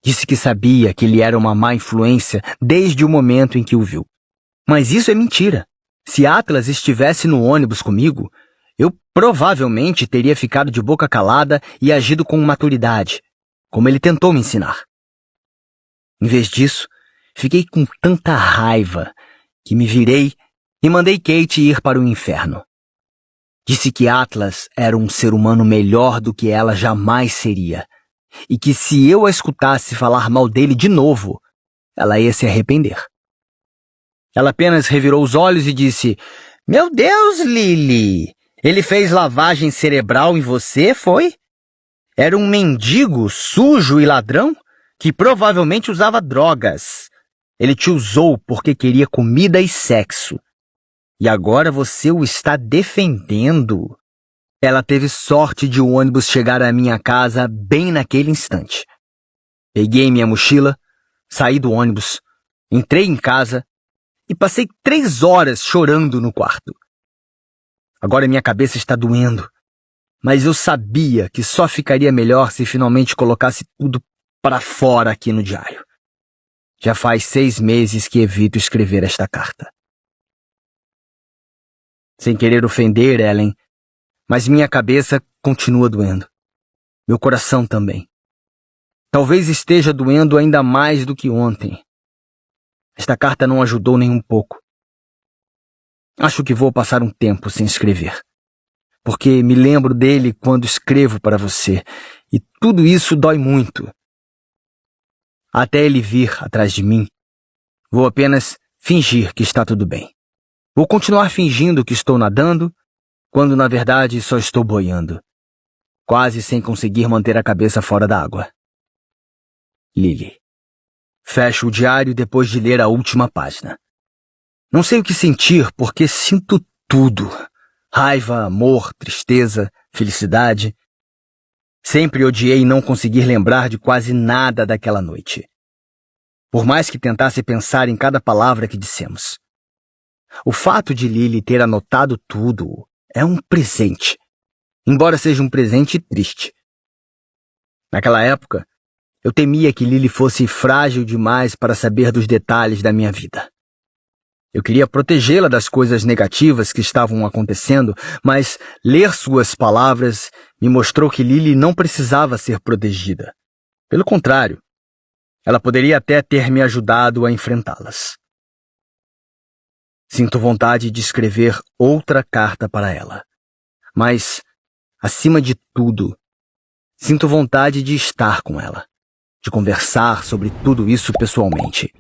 Disse que sabia que ele era uma má influência desde o momento em que o viu. Mas isso é mentira. Se Atlas estivesse no ônibus comigo, eu provavelmente teria ficado de boca calada e agido com maturidade, como ele tentou me ensinar. Em vez disso, fiquei com tanta raiva que me virei e mandei Kate ir para o inferno. Disse que Atlas era um ser humano melhor do que ela jamais seria, e que se eu a escutasse falar mal dele de novo, ela ia se arrepender. Ela apenas revirou os olhos e disse: "Meu Deus, Lily! Ele fez lavagem cerebral em você, foi? Era um mendigo, sujo e ladrão, que provavelmente usava drogas. Ele te usou porque queria comida e sexo. E agora você o está defendendo." Ela teve sorte de o ônibus chegar à minha casa bem naquele instante. Peguei minha mochila, saí do ônibus, entrei em casa e passei 3 horas chorando no quarto. Agora minha cabeça está doendo, mas eu sabia que só ficaria melhor se finalmente colocasse tudo para fora aqui no diário. Já faz 6 meses que evito escrever esta carta. Sem querer ofender, Ellen, mas minha cabeça continua doendo. Meu coração também. Talvez esteja doendo ainda mais do que ontem. Esta carta não ajudou nem um pouco. Acho que vou passar um tempo sem escrever, porque me lembro dele quando escrevo para você, e tudo isso dói muito. Até ele vir atrás de mim, vou apenas fingir que está tudo bem. Vou continuar fingindo que estou nadando, quando na verdade só estou boiando, quase sem conseguir manter a cabeça fora da água. Lily. Fecho o diário depois de ler a última página. Não sei o que sentir porque sinto tudo. Raiva, amor, tristeza, felicidade. Sempre odiei não conseguir lembrar de quase nada daquela noite. Por mais que tentasse pensar em cada palavra que dissemos. O fato de Lily ter anotado tudo é um presente, embora seja um presente triste. Naquela época, Eu temia que Lily fosse frágil demais para saber dos detalhes da minha vida. Eu queria protegê-la das coisas negativas que estavam acontecendo, mas ler suas palavras me mostrou que Lily não precisava ser protegida. Pelo contrário, ela poderia até ter me ajudado a enfrentá-las. Sinto vontade de escrever outra carta para ela. Mas, acima de tudo, sinto vontade de estar com ela, de conversar sobre tudo isso pessoalmente.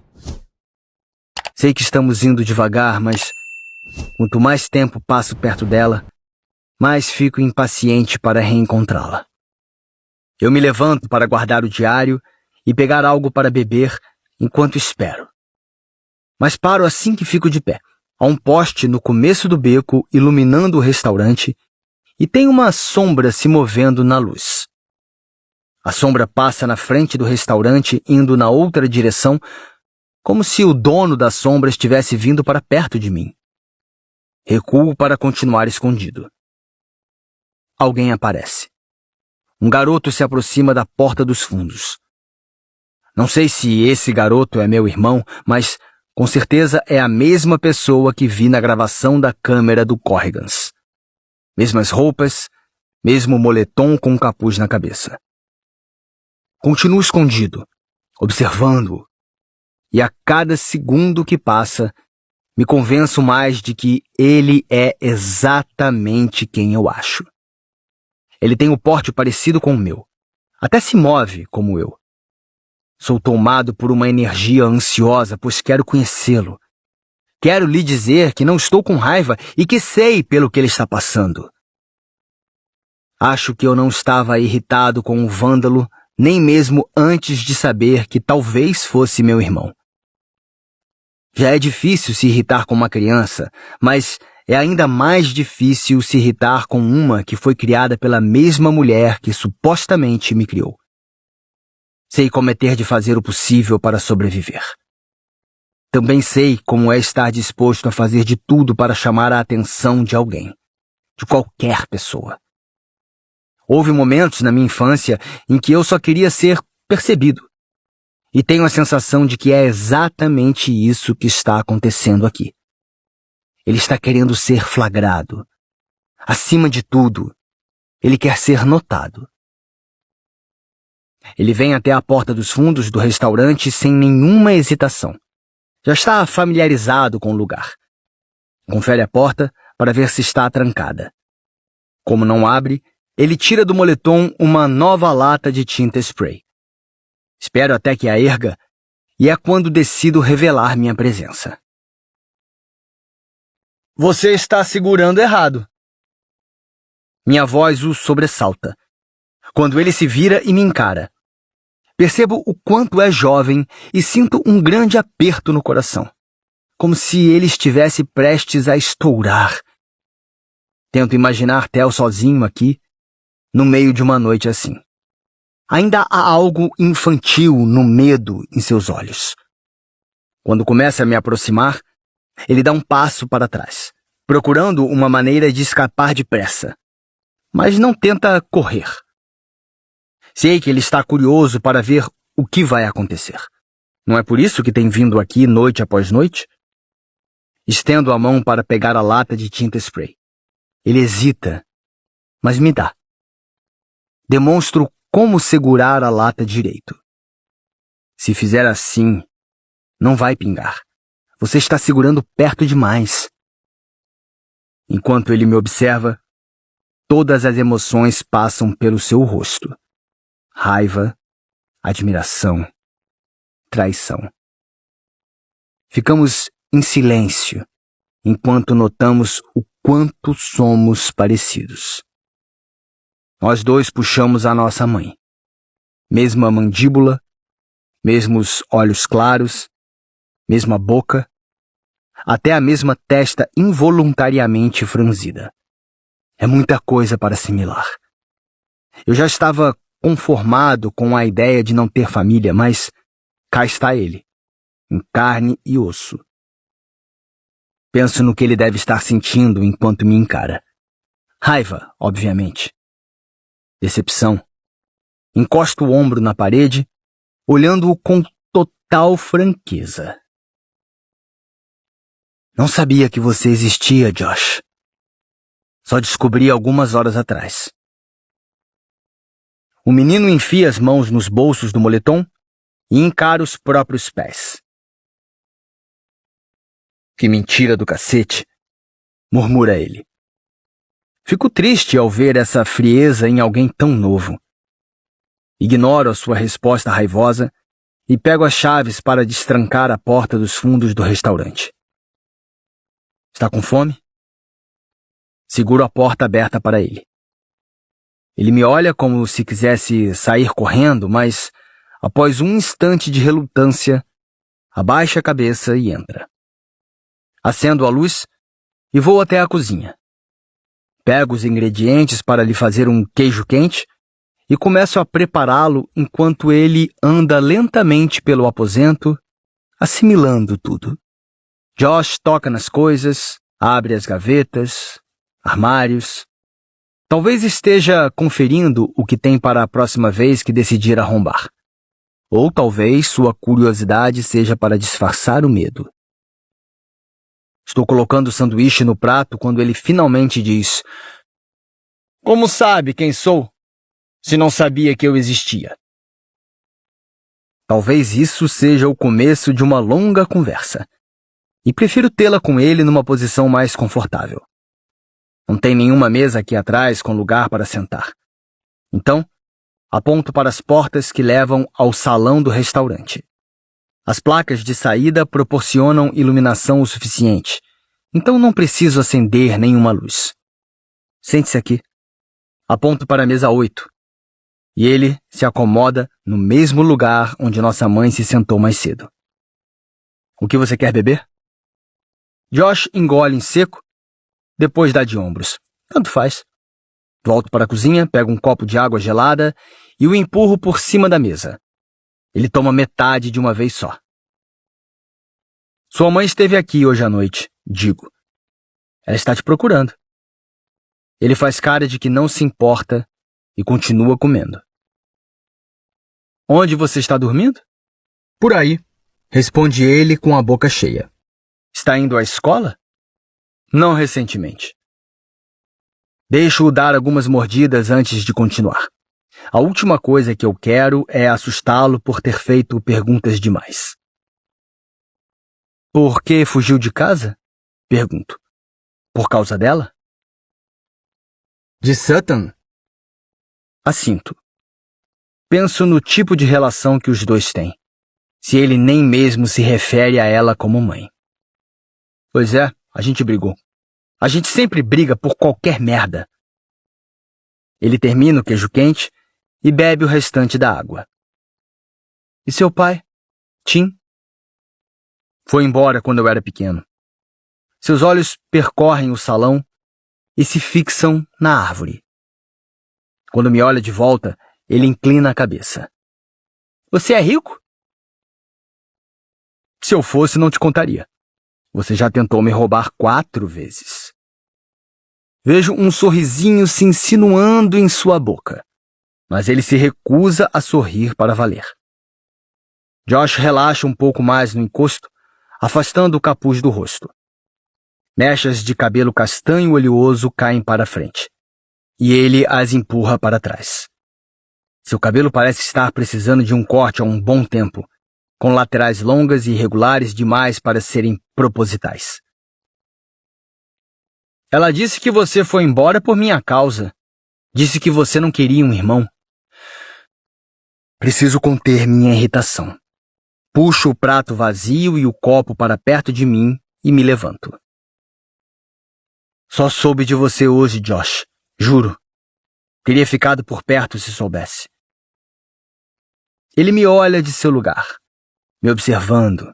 Sei que estamos indo devagar, mas quanto mais tempo passo perto dela, mais fico impaciente para reencontrá-la. Eu me levanto para guardar o diário e pegar algo para beber enquanto espero. Mas paro assim que fico de pé. Há um poste no começo do beco iluminando o restaurante e tem uma sombra se movendo na luz. A sombra passa na frente do restaurante indo na outra direção, como se o dono da sombra estivesse vindo para perto de mim. Recuo para continuar escondido. Alguém aparece. Um garoto se aproxima da porta dos fundos. Não sei se esse garoto é meu irmão, mas com certeza é a mesma pessoa que vi na gravação da câmera do Corrigans. Mesmas roupas, mesmo moletom com um capuz na cabeça. Continuo escondido, observando-o, e a cada segundo que passa, me convenço mais de que ele é exatamente quem eu acho. Ele tem um porte parecido com o meu. Até se move como eu. Sou tomado por uma energia ansiosa, pois quero conhecê-lo. Quero lhe dizer que não estou com raiva e que sei pelo que ele está passando. Acho que eu não estava irritado com o vândalo, nem mesmo antes de saber que talvez fosse meu irmão. Já é difícil se irritar com uma criança, mas é ainda mais difícil se irritar com uma que foi criada pela mesma mulher que supostamente me criou. Sei como é ter de fazer o possível para sobreviver. Também sei como é estar disposto a fazer de tudo para chamar a atenção de alguém, de qualquer pessoa. Houve momentos na minha infância em que eu só queria ser percebido. E tenho a sensação de que é exatamente isso que está acontecendo aqui. Ele está querendo ser flagrado. Acima de tudo, ele quer ser notado. Ele vem até a porta dos fundos do restaurante sem nenhuma hesitação. Já está familiarizado com o lugar. Confere a porta para ver se está trancada. Como não abre, ele tira do moletom uma nova lata de tinta spray. Espero até que a erga, e é quando decido revelar minha presença. Você está segurando errado. Minha voz o sobressalta. Quando ele se vira e me encara, percebo o quanto é jovem e sinto um grande aperto no coração, como se ele estivesse prestes a estourar. Tento imaginar Theo sozinho aqui, no meio de uma noite assim. Ainda há algo infantil no medo em seus olhos. Quando começa a me aproximar, ele dá um passo para trás, procurando uma maneira de escapar depressa, mas não tenta correr. Sei que ele está curioso para ver o que vai acontecer. Não é por isso que tem vindo aqui noite após noite? Estendo a mão para pegar a lata de tinta spray. Ele hesita, mas me dá. Demonstro como segurar a lata direito. Se fizer assim, não vai pingar. Você está segurando perto demais. Enquanto ele me observa, todas as emoções passam pelo seu rosto. Raiva, admiração, traição. Ficamos em silêncio, enquanto notamos o quanto somos parecidos. Nós dois puxamos a nossa mãe. Mesma mandíbula, mesmos olhos claros, mesma boca, até a mesma testa involuntariamente franzida. É muita coisa para assimilar. Eu já estava conformado com a ideia de não ter família, mas cá está ele, em carne e osso. Penso no que ele deve estar sentindo enquanto me encara. Raiva, obviamente. Decepção. Encosto o ombro na parede olhando-o com total franqueza. Não sabia que você existia, Josh. Só descobri algumas horas atrás. O menino enfia as mãos nos bolsos do moletom e encara os próprios pés. Que mentira do cacete, murmura ele. Fico triste ao ver essa frieza em alguém tão novo. Ignoro a sua resposta raivosa e pego as chaves para destrancar a porta dos fundos do restaurante. Está com fome? Seguro a porta aberta para ele. Ele me olha como se quisesse sair correndo, mas, após um instante de relutância, abaixa a cabeça e entra. Acendo a luz e vou até a cozinha. Pego os ingredientes para lhe fazer um queijo quente e começo a prepará-lo enquanto ele anda lentamente pelo aposento, assimilando tudo. Josh toca nas coisas, abre as gavetas, armários. Talvez esteja conferindo o que tem para a próxima vez que decidir arrombar. Ou talvez sua curiosidade seja para disfarçar o medo. Estou colocando o sanduíche no prato quando ele finalmente diz: Como sabe quem sou, se não sabia que eu existia? Talvez isso seja o começo de uma longa conversa, e prefiro tê-la com ele numa posição mais confortável. Não tem nenhuma mesa aqui atrás com lugar para sentar. Então, aponto para as portas que levam ao salão do restaurante. As placas de saída proporcionam iluminação o suficiente, então não preciso acender nenhuma luz. Sente-se aqui. Aponto para a mesa 8. E ele se acomoda no mesmo lugar onde nossa mãe se sentou mais cedo. O que você quer beber? Josh engole em seco, depois dá de ombros. Tanto faz. Volto para a cozinha, pego um copo de água gelada e o empurro por cima da mesa. Ele toma metade de uma vez só. Sua mãe esteve aqui hoje à noite, digo. Ela está te procurando. Ele faz cara de que não se importa e continua comendo. Onde você está dormindo? Por aí, responde ele com a boca cheia. Está indo à escola? Não recentemente. Deixo-o dar algumas mordidas antes de continuar. A última coisa que eu quero é assustá-lo por ter feito perguntas demais. Por que fugiu de casa? Pergunto. Por causa dela? De Sutton? Assinto. Penso no tipo de relação que os dois têm, se ele nem mesmo se refere a ela como mãe. Pois é, a gente brigou. A gente sempre briga por qualquer merda. Ele termina o queijo quente e bebe o restante da água. E seu pai, Tim? Foi embora quando eu era pequeno. Seus olhos percorrem o salão e se fixam na árvore. Quando me olha de volta, ele inclina a cabeça. Você é rico? Se eu fosse, não te contaria. Você já tentou me roubar 4 vezes. Vejo um sorrisinho se insinuando em sua boca, mas ele se recusa a sorrir para valer. Josh relaxa um pouco mais no encosto, afastando o capuz do rosto. Mechas de cabelo castanho oleoso caem para a frente, e ele as empurra para trás. Seu cabelo parece estar precisando de um corte há um bom tempo, com laterais longas e irregulares demais para serem propositais. Ela disse que você foi embora por minha causa. Disse que você não queria um irmão. Preciso conter minha irritação. Puxo o prato vazio e o copo para perto de mim e me levanto. Só soube de você hoje, Josh. Juro. Teria ficado por perto se soubesse. Ele me olha de seu lugar, me observando,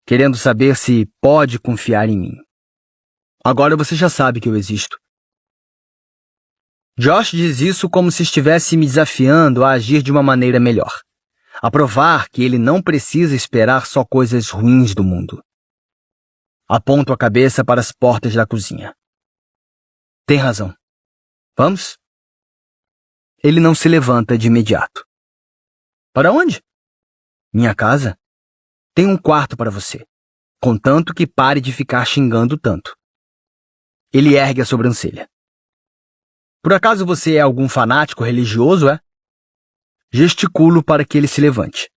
querendo saber se pode confiar em mim. Agora você já sabe que eu existo. Josh diz isso como se estivesse me desafiando a agir de uma maneira melhor, a provar que ele não precisa esperar só coisas ruins do mundo. Aponto a cabeça para as portas da cozinha. Tem razão. Vamos? Ele não se levanta de imediato. Para onde? Minha casa? Tem um quarto para você, contanto que pare de ficar xingando tanto. Ele ergue a sobrancelha. Por acaso você é algum fanático religioso, é? Gesticulo para que ele se levante.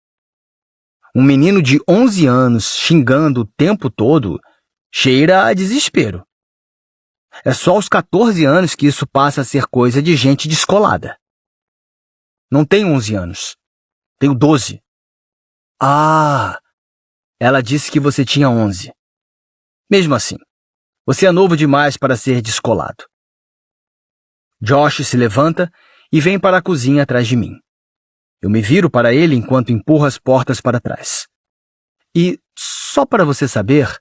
Um menino de 11 anos xingando o tempo todo cheira a desespero. É só aos 14 anos que isso passa a ser coisa de gente descolada. Não tenho 11 anos. Tenho 12. Ah! Ela disse que você tinha 11. Mesmo assim, você é novo demais para ser descolado. Josh se levanta e vem para a cozinha atrás de mim. Eu me viro para ele enquanto empurro as portas para trás. E, só para você saber,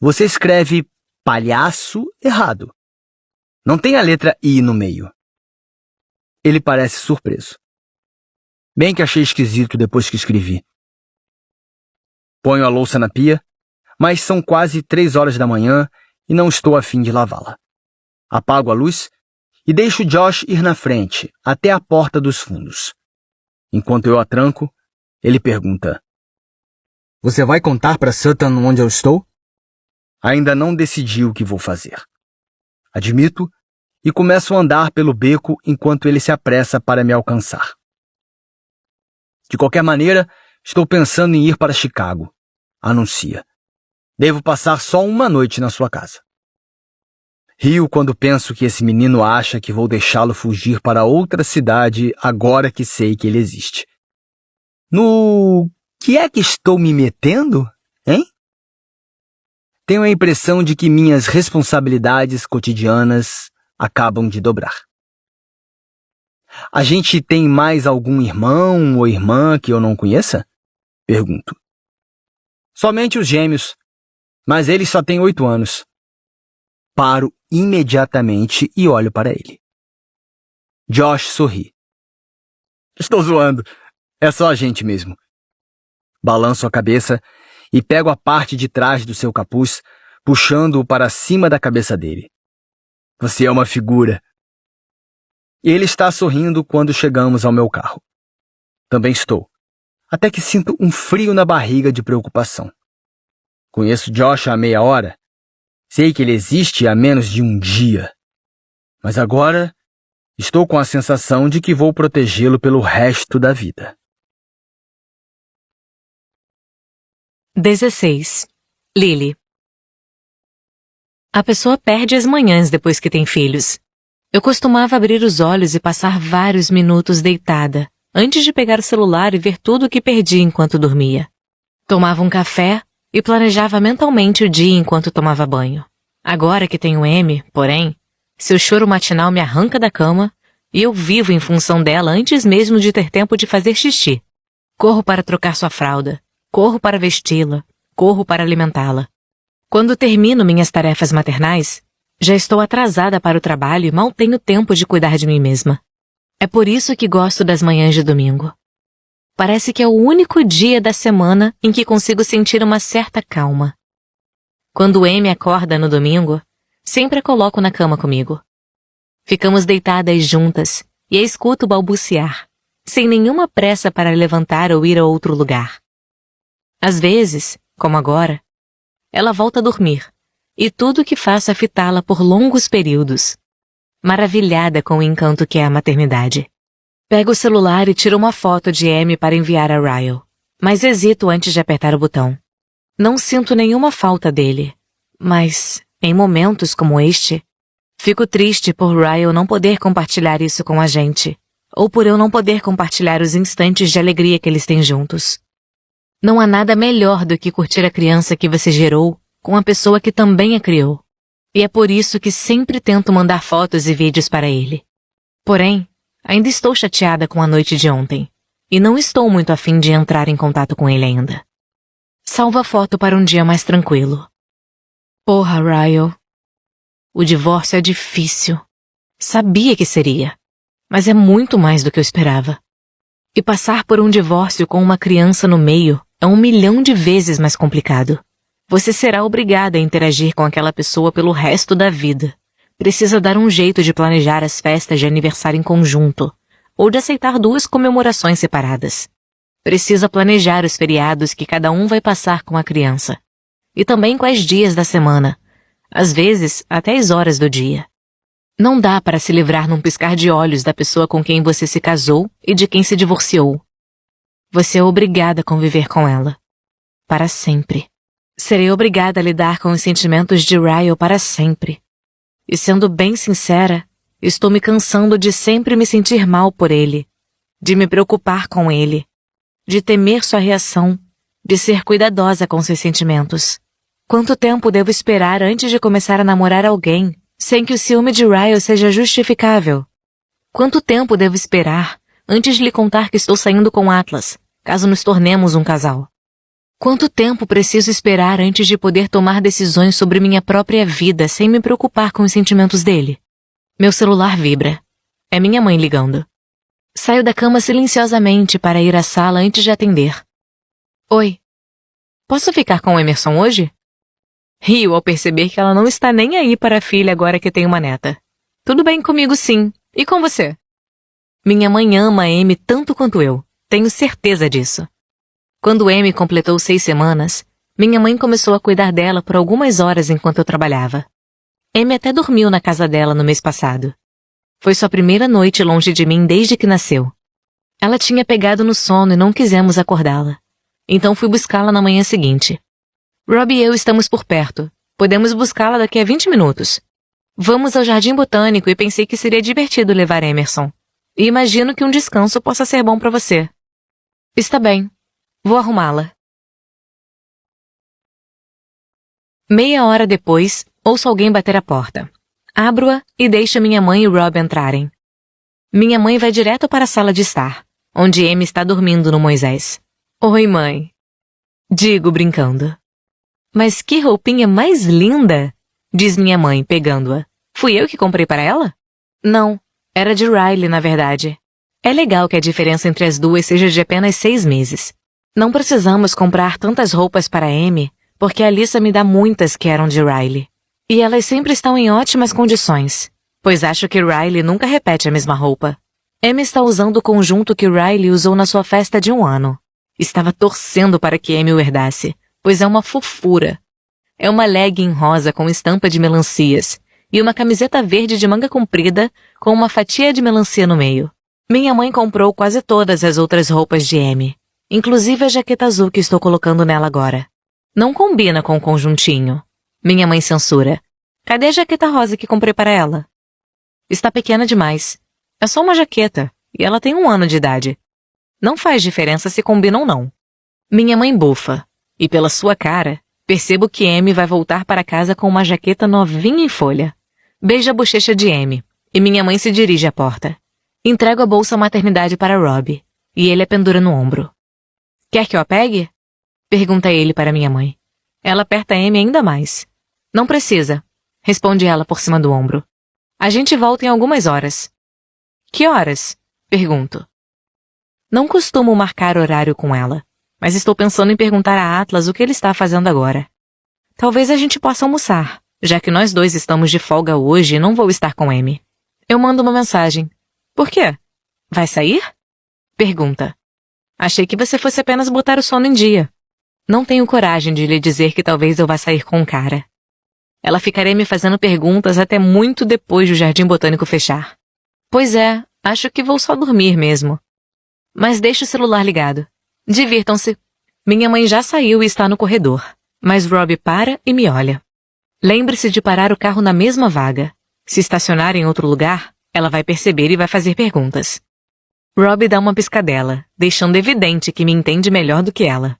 você escreve palhaço errado. Não tem a letra I no meio. Ele parece surpreso. Bem que achei esquisito depois que escrevi. Ponho a louça na pia, mas são quase 3 horas da manhã e não estou a fim de lavá-la. Apago a luz e deixo Josh ir na frente, até a porta dos fundos. Enquanto eu a tranco, ele pergunta: Você vai contar para Sutton onde eu estou? Ainda não decidi o que vou fazer. Admito e começo a andar pelo beco enquanto ele se apressa para me alcançar. De qualquer maneira, estou pensando em ir para Chicago, anuncia. Devo passar só uma noite na sua casa. Rio quando penso que esse menino acha que vou deixá-lo fugir para outra cidade agora que sei que ele existe. No que é que estou me metendo, hein? Tenho a impressão de que minhas responsabilidades cotidianas acabam de dobrar. A gente tem mais algum irmão ou irmã que eu não conheça? Pergunto. Somente os gêmeos, mas eles só têm 8 anos. Paro imediatamente e olho para ele. Josh sorri. Estou zoando. É só a gente mesmo. Balanço a cabeça e pego a parte de trás do seu capuz, puxando-o para cima da cabeça dele. Você é uma figura. Ele está sorrindo quando chegamos ao meu carro. Também estou, até que sinto um frio na barriga de preocupação. Conheço Josh há meia hora. Sei que ele existe há menos de um dia. Mas agora estou com a sensação de que vou protegê-lo pelo resto da vida. 16. Lily. A pessoa perde as manhãs depois que tem filhos. Eu costumava abrir os olhos e passar vários minutos deitada, antes de pegar o celular e ver tudo o que perdi enquanto dormia. Tomava um café e planejava mentalmente o dia enquanto tomava banho. Agora que tenho M, porém, seu choro matinal me arranca da cama e eu vivo em função dela antes mesmo de ter tempo de fazer xixi. Corro para trocar sua fralda, corro para vesti-la, corro para alimentá-la. Quando termino minhas tarefas maternais, já estou atrasada para o trabalho e mal tenho tempo de cuidar de mim mesma. É por isso que gosto das manhãs de domingo. Parece que é o único dia da semana em que consigo sentir uma certa calma. Quando M acorda no domingo, sempre a coloco na cama comigo. Ficamos deitadas juntas e a escuto balbuciar, sem nenhuma pressa para levantar ou ir a outro lugar. Às vezes, como agora, ela volta a dormir, e tudo o que faço é fitá-la por longos períodos, maravilhada com o encanto que é a maternidade. Pego o celular e tiro uma foto de M para enviar a Ryle, mas hesito antes de apertar o botão. Não sinto nenhuma falta dele, mas, em momentos como este, fico triste por Ryle não poder compartilhar isso com a gente, ou por eu não poder compartilhar os instantes de alegria que eles têm juntos. Não há nada melhor do que curtir a criança que você gerou com a pessoa que também a criou. E é por isso que sempre tento mandar fotos e vídeos para ele. Porém, ainda estou chateada com a noite de ontem, e não estou muito afim de entrar em contato com ele ainda. Salvo a foto para um dia mais tranquilo. Porra, Ryle. O divórcio é difícil. Sabia que seria, mas é muito mais do que eu esperava. E passar por um divórcio com uma criança no meio é 1 milhão de vezes mais complicado. Você será obrigada a interagir com aquela pessoa pelo resto da vida. Precisa dar um jeito de planejar as festas de aniversário em conjunto, ou de aceitar 2 comemorações separadas. Precisa planejar os feriados que cada um vai passar com a criança. E também quais dias da semana. Às vezes, até as horas do dia. Não dá para se livrar num piscar de olhos da pessoa com quem você se casou e de quem se divorciou. Você é obrigada a conviver com ela. Para sempre. Serei obrigada a lidar com os sentimentos de Ryle para sempre. E sendo bem sincera, estou me cansando de sempre me sentir mal por ele, de me preocupar com ele, de temer sua reação, de ser cuidadosa com seus sentimentos. Quanto tempo devo esperar antes de começar a namorar alguém, sem que o ciúme de Ryle seja justificável? Quanto tempo devo esperar antes de lhe contar que estou saindo com Atlas, caso nos tornemos um casal? Quanto tempo preciso esperar antes de poder tomar decisões sobre minha própria vida sem me preocupar com os sentimentos dele? Meu celular vibra. É minha mãe ligando. Saio da cama silenciosamente para ir à sala antes de atender. Oi. Posso ficar com o Emerson hoje? Rio ao perceber que ela não está nem aí para a filha agora que tem uma neta. Tudo bem comigo sim. E com você? Minha mãe ama a Amy tanto quanto eu. Tenho certeza disso. Quando Amy completou 6 semanas, minha mãe começou a cuidar dela por algumas horas enquanto eu trabalhava. Amy até dormiu na casa dela no mês passado. Foi sua primeira noite longe de mim desde que nasceu. Ela tinha pegado no sono e não quisemos acordá-la. Então fui buscá-la na manhã seguinte. Rob e eu estamos por perto. Podemos buscá-la daqui a 20 minutos. Vamos ao Jardim Botânico e pensei que seria divertido levar Emerson. E imagino que um descanso possa ser bom para você. Está bem. Vou arrumá-la. Meia hora depois, ouço alguém bater a porta. Abro-a e deixo minha mãe e Rob entrarem. Minha mãe vai direto para a sala de estar, onde Amy está dormindo no Moisés. Oi, mãe. Digo brincando. Mas que roupinha mais linda! Diz minha mãe, pegando-a. Fui eu que comprei para ela? Não, era de Riley, na verdade. É legal que a diferença entre as duas seja de apenas 6 meses. Não precisamos comprar tantas roupas para Amy, porque a Lisa me dá muitas que eram de Riley. E elas sempre estão em ótimas condições, pois acho que Riley nunca repete a mesma roupa. Amy está usando o conjunto que Riley usou na sua festa de 1 ano. Estava torcendo para que Amy o herdasse, pois é uma fofura. É uma legging rosa com estampa de melancias e uma camiseta verde de manga comprida com uma fatia de melancia no meio. Minha mãe comprou quase todas as outras roupas de Amy, inclusive a jaqueta azul que estou colocando nela agora. Não combina com o conjuntinho. Minha mãe censura. Cadê a jaqueta rosa que comprei para ela? Está pequena demais. É só uma jaqueta, e ela tem 1 ano de idade. Não faz diferença se combina ou não. Minha mãe bufa, e pela sua cara, percebo que Amy vai voltar para casa com uma jaqueta novinha em folha. Beijo a bochecha de Amy, e minha mãe se dirige à porta. Entrego a bolsa maternidade para Rob, e ele a pendura no ombro. Quer que eu a pegue? Pergunta ele para minha mãe. Ela aperta Amy ainda mais. Não precisa, responde ela por cima do ombro. A gente volta em algumas horas. Que horas? Pergunto. Não costumo marcar horário com ela, mas estou pensando em perguntar a Atlas o que ele está fazendo agora. Talvez a gente possa almoçar, já que nós dois estamos de folga hoje e não vou estar com Amy. Eu mando uma mensagem. Por quê? Vai sair? Pergunta. Achei que você fosse apenas botar o sono em dia. Não tenho coragem de lhe dizer que talvez eu vá sair com um cara. Ela ficaria me fazendo perguntas até muito depois do Jardim Botânico fechar. Pois é, acho que vou só dormir mesmo. Mas deixe o celular ligado. Divirtam-se. Minha mãe já saiu e está no corredor, mas Rob para e me olha. Lembre-se de parar o carro na mesma vaga. Se estacionar em outro lugar, ela vai perceber e vai fazer perguntas. Rob dá uma piscadela, deixando evidente que me entende melhor do que ela.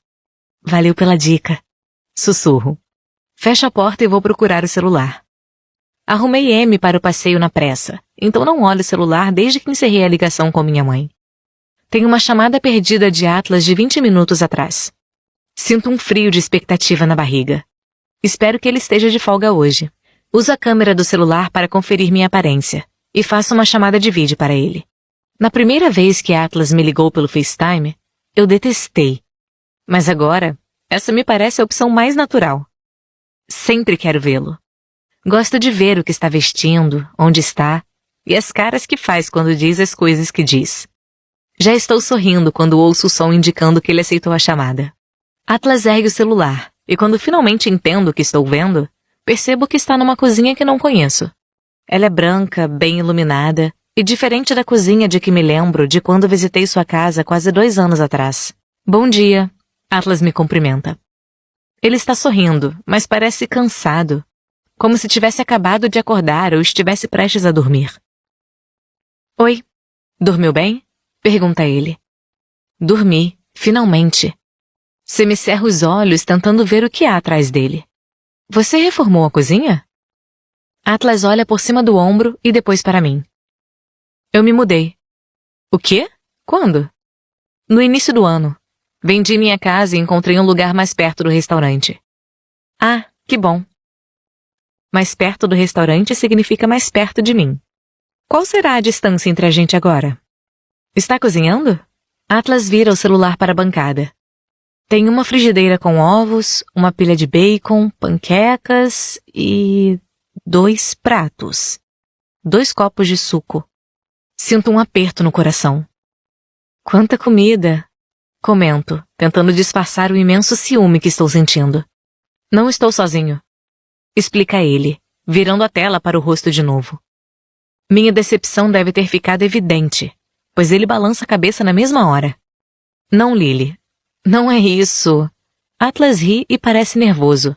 Valeu pela dica. Sussurro. Fecho a porta e vou procurar o celular. Arrumei Amy para o passeio na pressa, então não olho o celular desde que encerrei a ligação com minha mãe. Tenho uma chamada perdida de Atlas de 20 minutos atrás. Sinto um frio de expectativa na barriga. Espero que ele esteja de folga hoje. Uso a câmera do celular para conferir minha aparência e faço uma chamada de vídeo para ele. Na primeira vez que Atlas me ligou pelo FaceTime, eu detestei. Mas agora, essa me parece a opção mais natural. Sempre quero vê-lo. Gosto de ver o que está vestindo, onde está, e as caras que faz quando diz as coisas que diz. Já estou sorrindo quando ouço o som indicando que ele aceitou a chamada. Atlas ergue o celular, e quando finalmente entendo o que estou vendo, percebo que está numa cozinha que não conheço. Ela é branca, bem iluminada, e diferente da cozinha de que me lembro de quando visitei sua casa quase 2 anos atrás. Bom dia, Atlas me cumprimenta. Ele está sorrindo, mas parece cansado, como se tivesse acabado de acordar ou estivesse prestes a dormir. Oi, dormiu bem? Pergunta ele. Dormi, finalmente. Semicerra os olhos tentando ver o que há atrás dele. Você reformou a cozinha? Atlas olha por cima do ombro e depois para mim. Eu me mudei. O quê? Quando? No início do ano. Vendi minha casa e encontrei um lugar mais perto do restaurante. Ah, que bom. Mais perto do restaurante significa mais perto de mim. Qual será a distância entre a gente agora? Está cozinhando? Atlas vira o celular para a bancada. Tem uma frigideira com ovos, uma pilha de bacon, panquecas e 2 pratos. 2 copos de suco. Sinto um aperto no coração. Quanta comida! Comento, tentando disfarçar o imenso ciúme que estou sentindo. Não estou sozinho. Explica ele, virando a tela para o rosto de novo. Minha decepção deve ter ficado evidente, pois ele balança a cabeça na mesma hora. Não, Lily. Não é isso. Atlas ri e parece nervoso.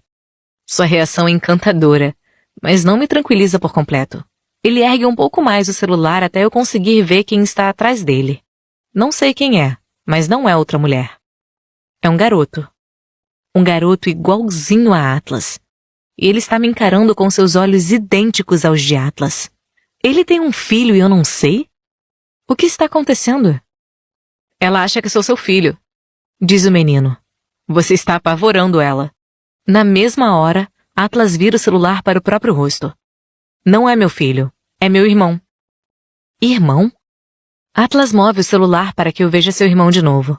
Sua reação é encantadora, mas não me tranquiliza por completo. Ele ergue um pouco mais o celular até eu conseguir ver quem está atrás dele. Não sei quem é, mas não é outra mulher. É um garoto. Um garoto igualzinho a Atlas. E ele está me encarando com seus olhos idênticos aos de Atlas. Ele tem um filho e eu não sei? O que está acontecendo? Ela acha que sou seu filho, diz o menino. Você está apavorando ela. Na mesma hora, Atlas vira o celular para o próprio rosto. Não é meu filho, é meu irmão. Irmão? Atlas move o celular para que eu veja seu irmão de novo.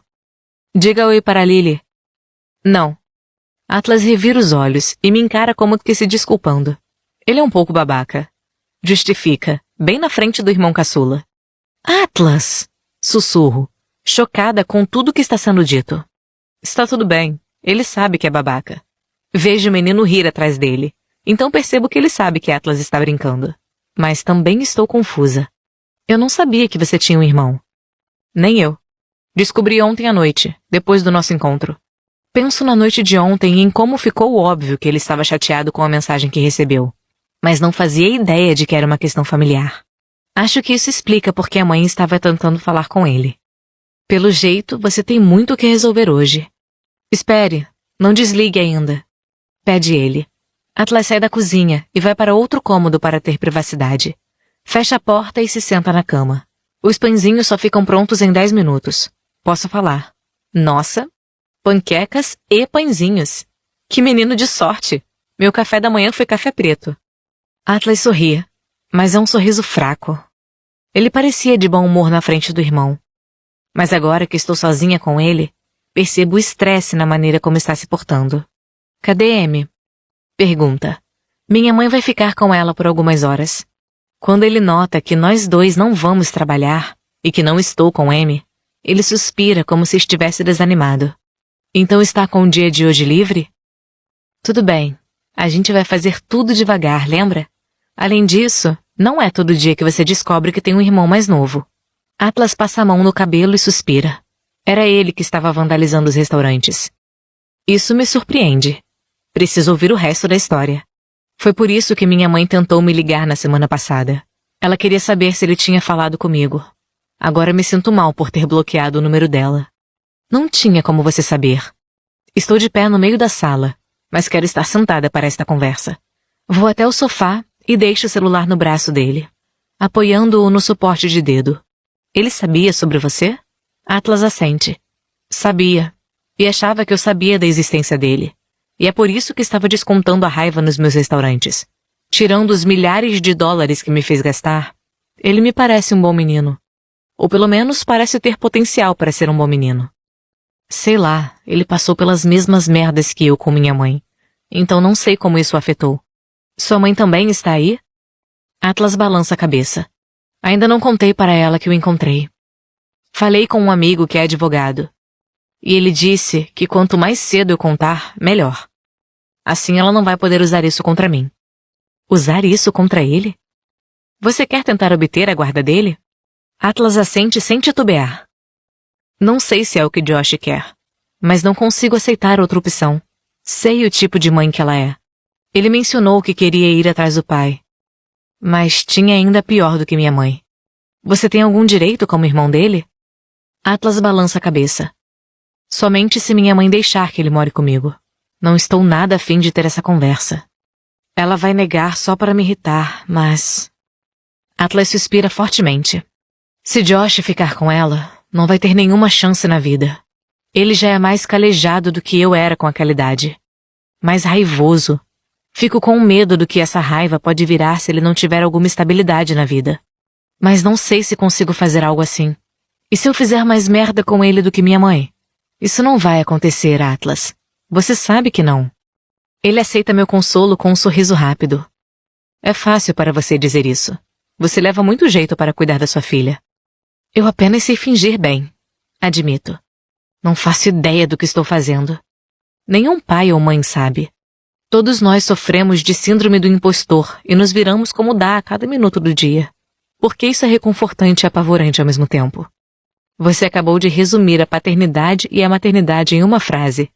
Diga oi para Lily. Não. Atlas revira os olhos e me encara como que se desculpando. Ele é um pouco babaca. Justifica, bem na frente do irmão caçula. Atlas! Sussurro, chocada com tudo que está sendo dito. Está tudo bem, ele sabe que é babaca. Vejo o menino rir atrás dele, então percebo que ele sabe que Atlas está brincando. Mas também estou confusa. Eu não sabia que você tinha um irmão. Nem eu. Descobri ontem à noite, depois do nosso encontro. Penso na noite de ontem e em como ficou óbvio que ele estava chateado com a mensagem que recebeu. Mas não fazia ideia de que era uma questão familiar. Acho que isso explica porque a mãe estava tentando falar com ele. Pelo jeito, você tem muito o que resolver hoje. Espere, não desligue ainda. Pede ele. Atlas sai da cozinha e vai para outro cômodo para ter privacidade. Fecha a porta e se senta na cama. Os pãezinhos só ficam prontos em 10 minutos. Posso falar. Nossa, panquecas e pãezinhos. Que menino de sorte. Meu café da manhã foi café preto. Atlas sorri, mas é um sorriso fraco. Ele parecia de bom humor na frente do irmão. Mas agora que estou sozinha com ele, percebo o estresse na maneira como está se portando. Cadê Amy? Pergunta. Minha mãe vai ficar com ela por algumas horas. Quando ele nota que nós dois não vamos trabalhar e que não estou com Amy, ele suspira como se estivesse desanimado. Então está com o dia de hoje livre? Tudo bem. A gente vai fazer tudo devagar, lembra? Além disso, não é todo dia que você descobre que tem um irmão mais novo. Atlas passa a mão no cabelo e suspira. Era ele que estava vandalizando os restaurantes. Isso me surpreende. Preciso ouvir o resto da história. Foi por isso que minha mãe tentou me ligar na semana passada. Ela queria saber se ele tinha falado comigo. Agora me sinto mal por ter bloqueado o número dela. Não tinha como você saber. Estou de pé no meio da sala, mas quero estar sentada para esta conversa. Vou até o sofá e deixo o celular no braço dele, apoiando-o no suporte de dedo. Ele sabia sobre você? Atlas assente. Sabia. E achava que eu sabia da existência dele. E é por isso que estava descontando a raiva nos meus restaurantes. Tirando os milhares de dólares que me fez gastar, ele me parece um bom menino. Ou pelo menos parece ter potencial para ser um bom menino. Sei lá, ele passou pelas mesmas merdas que eu com minha mãe. Então não sei como isso o afetou. Sua mãe também está aí? Atlas balança a cabeça. Ainda não contei para ela que o encontrei. Falei com um amigo que é advogado. E ele disse que quanto mais cedo eu contar, melhor. Assim ela não vai poder usar isso contra mim. Usar isso contra ele? Você quer tentar obter a guarda dele? Atlas assente sem titubear. Não sei se é o que Josh quer, mas não consigo aceitar outra opção. Sei o tipo de mãe que ela é. Ele mencionou que queria ir atrás do pai. Mas tinha ainda pior do que minha mãe. Você tem algum direito como irmão dele? Atlas balança a cabeça. Somente se minha mãe deixar que ele more comigo. Não estou nada a fim de ter essa conversa. Ela vai negar só para me irritar, mas... Atlas suspira fortemente. Se Josh ficar com ela, não vai ter nenhuma chance na vida. Ele já é mais calejado do que eu era com aquela idade. Mais raivoso. Fico com medo do que essa raiva pode virar se ele não tiver alguma estabilidade na vida. Mas não sei se consigo fazer algo assim. E se eu fizer mais merda com ele do que minha mãe? Isso não vai acontecer, Atlas. Você sabe que não. Ele aceita meu consolo com um sorriso rápido. É fácil para você dizer isso. Você leva muito jeito para cuidar da sua filha. Eu apenas sei fingir bem. Admito. Não faço ideia do que estou fazendo. Nenhum pai ou mãe sabe. Todos nós sofremos de síndrome do impostor e nos viramos como dá a cada minuto do dia. Porque isso é reconfortante e apavorante ao mesmo tempo. Você acabou de resumir a paternidade e a maternidade em uma frase.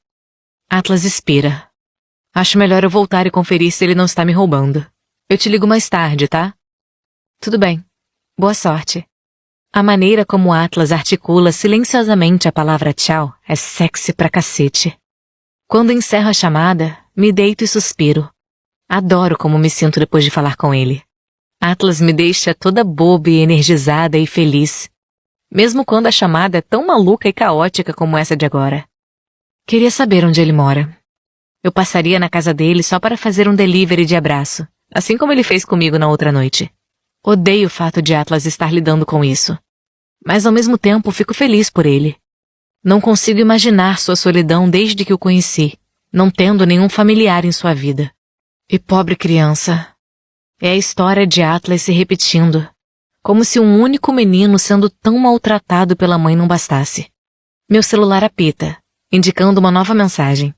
Atlas expira. Acho melhor eu voltar e conferir se ele não está me roubando. Eu te ligo mais tarde, tá? Tudo bem. Boa sorte. A maneira como Atlas articula silenciosamente a palavra tchau é sexy pra cacete. Quando encerro a chamada, me deito e suspiro. Adoro como me sinto depois de falar com ele. Atlas me deixa toda boba e energizada e feliz. Mesmo quando a chamada é tão maluca e caótica como essa de agora. Queria saber onde ele mora. Eu passaria na casa dele só para fazer um delivery de abraço, assim como ele fez comigo na outra noite. Odeio o fato de Atlas estar lidando com isso. Mas ao mesmo tempo fico feliz por ele. Não consigo imaginar sua solidão desde que o conheci, não tendo nenhum familiar em sua vida. E pobre criança. É a história de Atlas se repetindo. Como se um único menino sendo tão maltratado pela mãe não bastasse. Meu celular apita, indicando uma nova mensagem.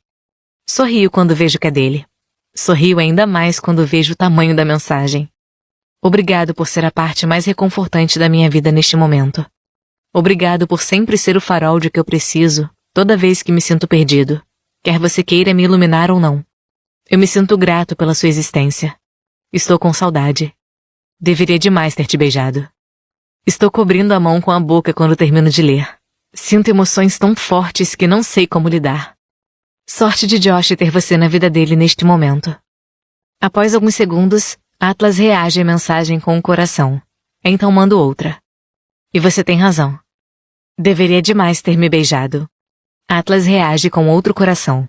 Sorrio quando vejo que é dele. Sorrio ainda mais quando vejo o tamanho da mensagem. Obrigado por ser a parte mais reconfortante da minha vida neste momento. Obrigado por sempre ser o farol de que eu preciso, toda vez que me sinto perdido, quer você queira me iluminar ou não. Eu me sinto grato pela sua existência. Estou com saudade. Deveria demais ter te beijado. Estou cobrindo a mão com a boca quando termino de ler. Sinto emoções tão fortes que não sei como lidar. Sorte de Josh ter você na vida dele neste momento. Após alguns segundos, Atlas reage à mensagem com um coração. Então mando outra. E você tem razão. Deveria demais ter me beijado. Atlas reage com outro coração.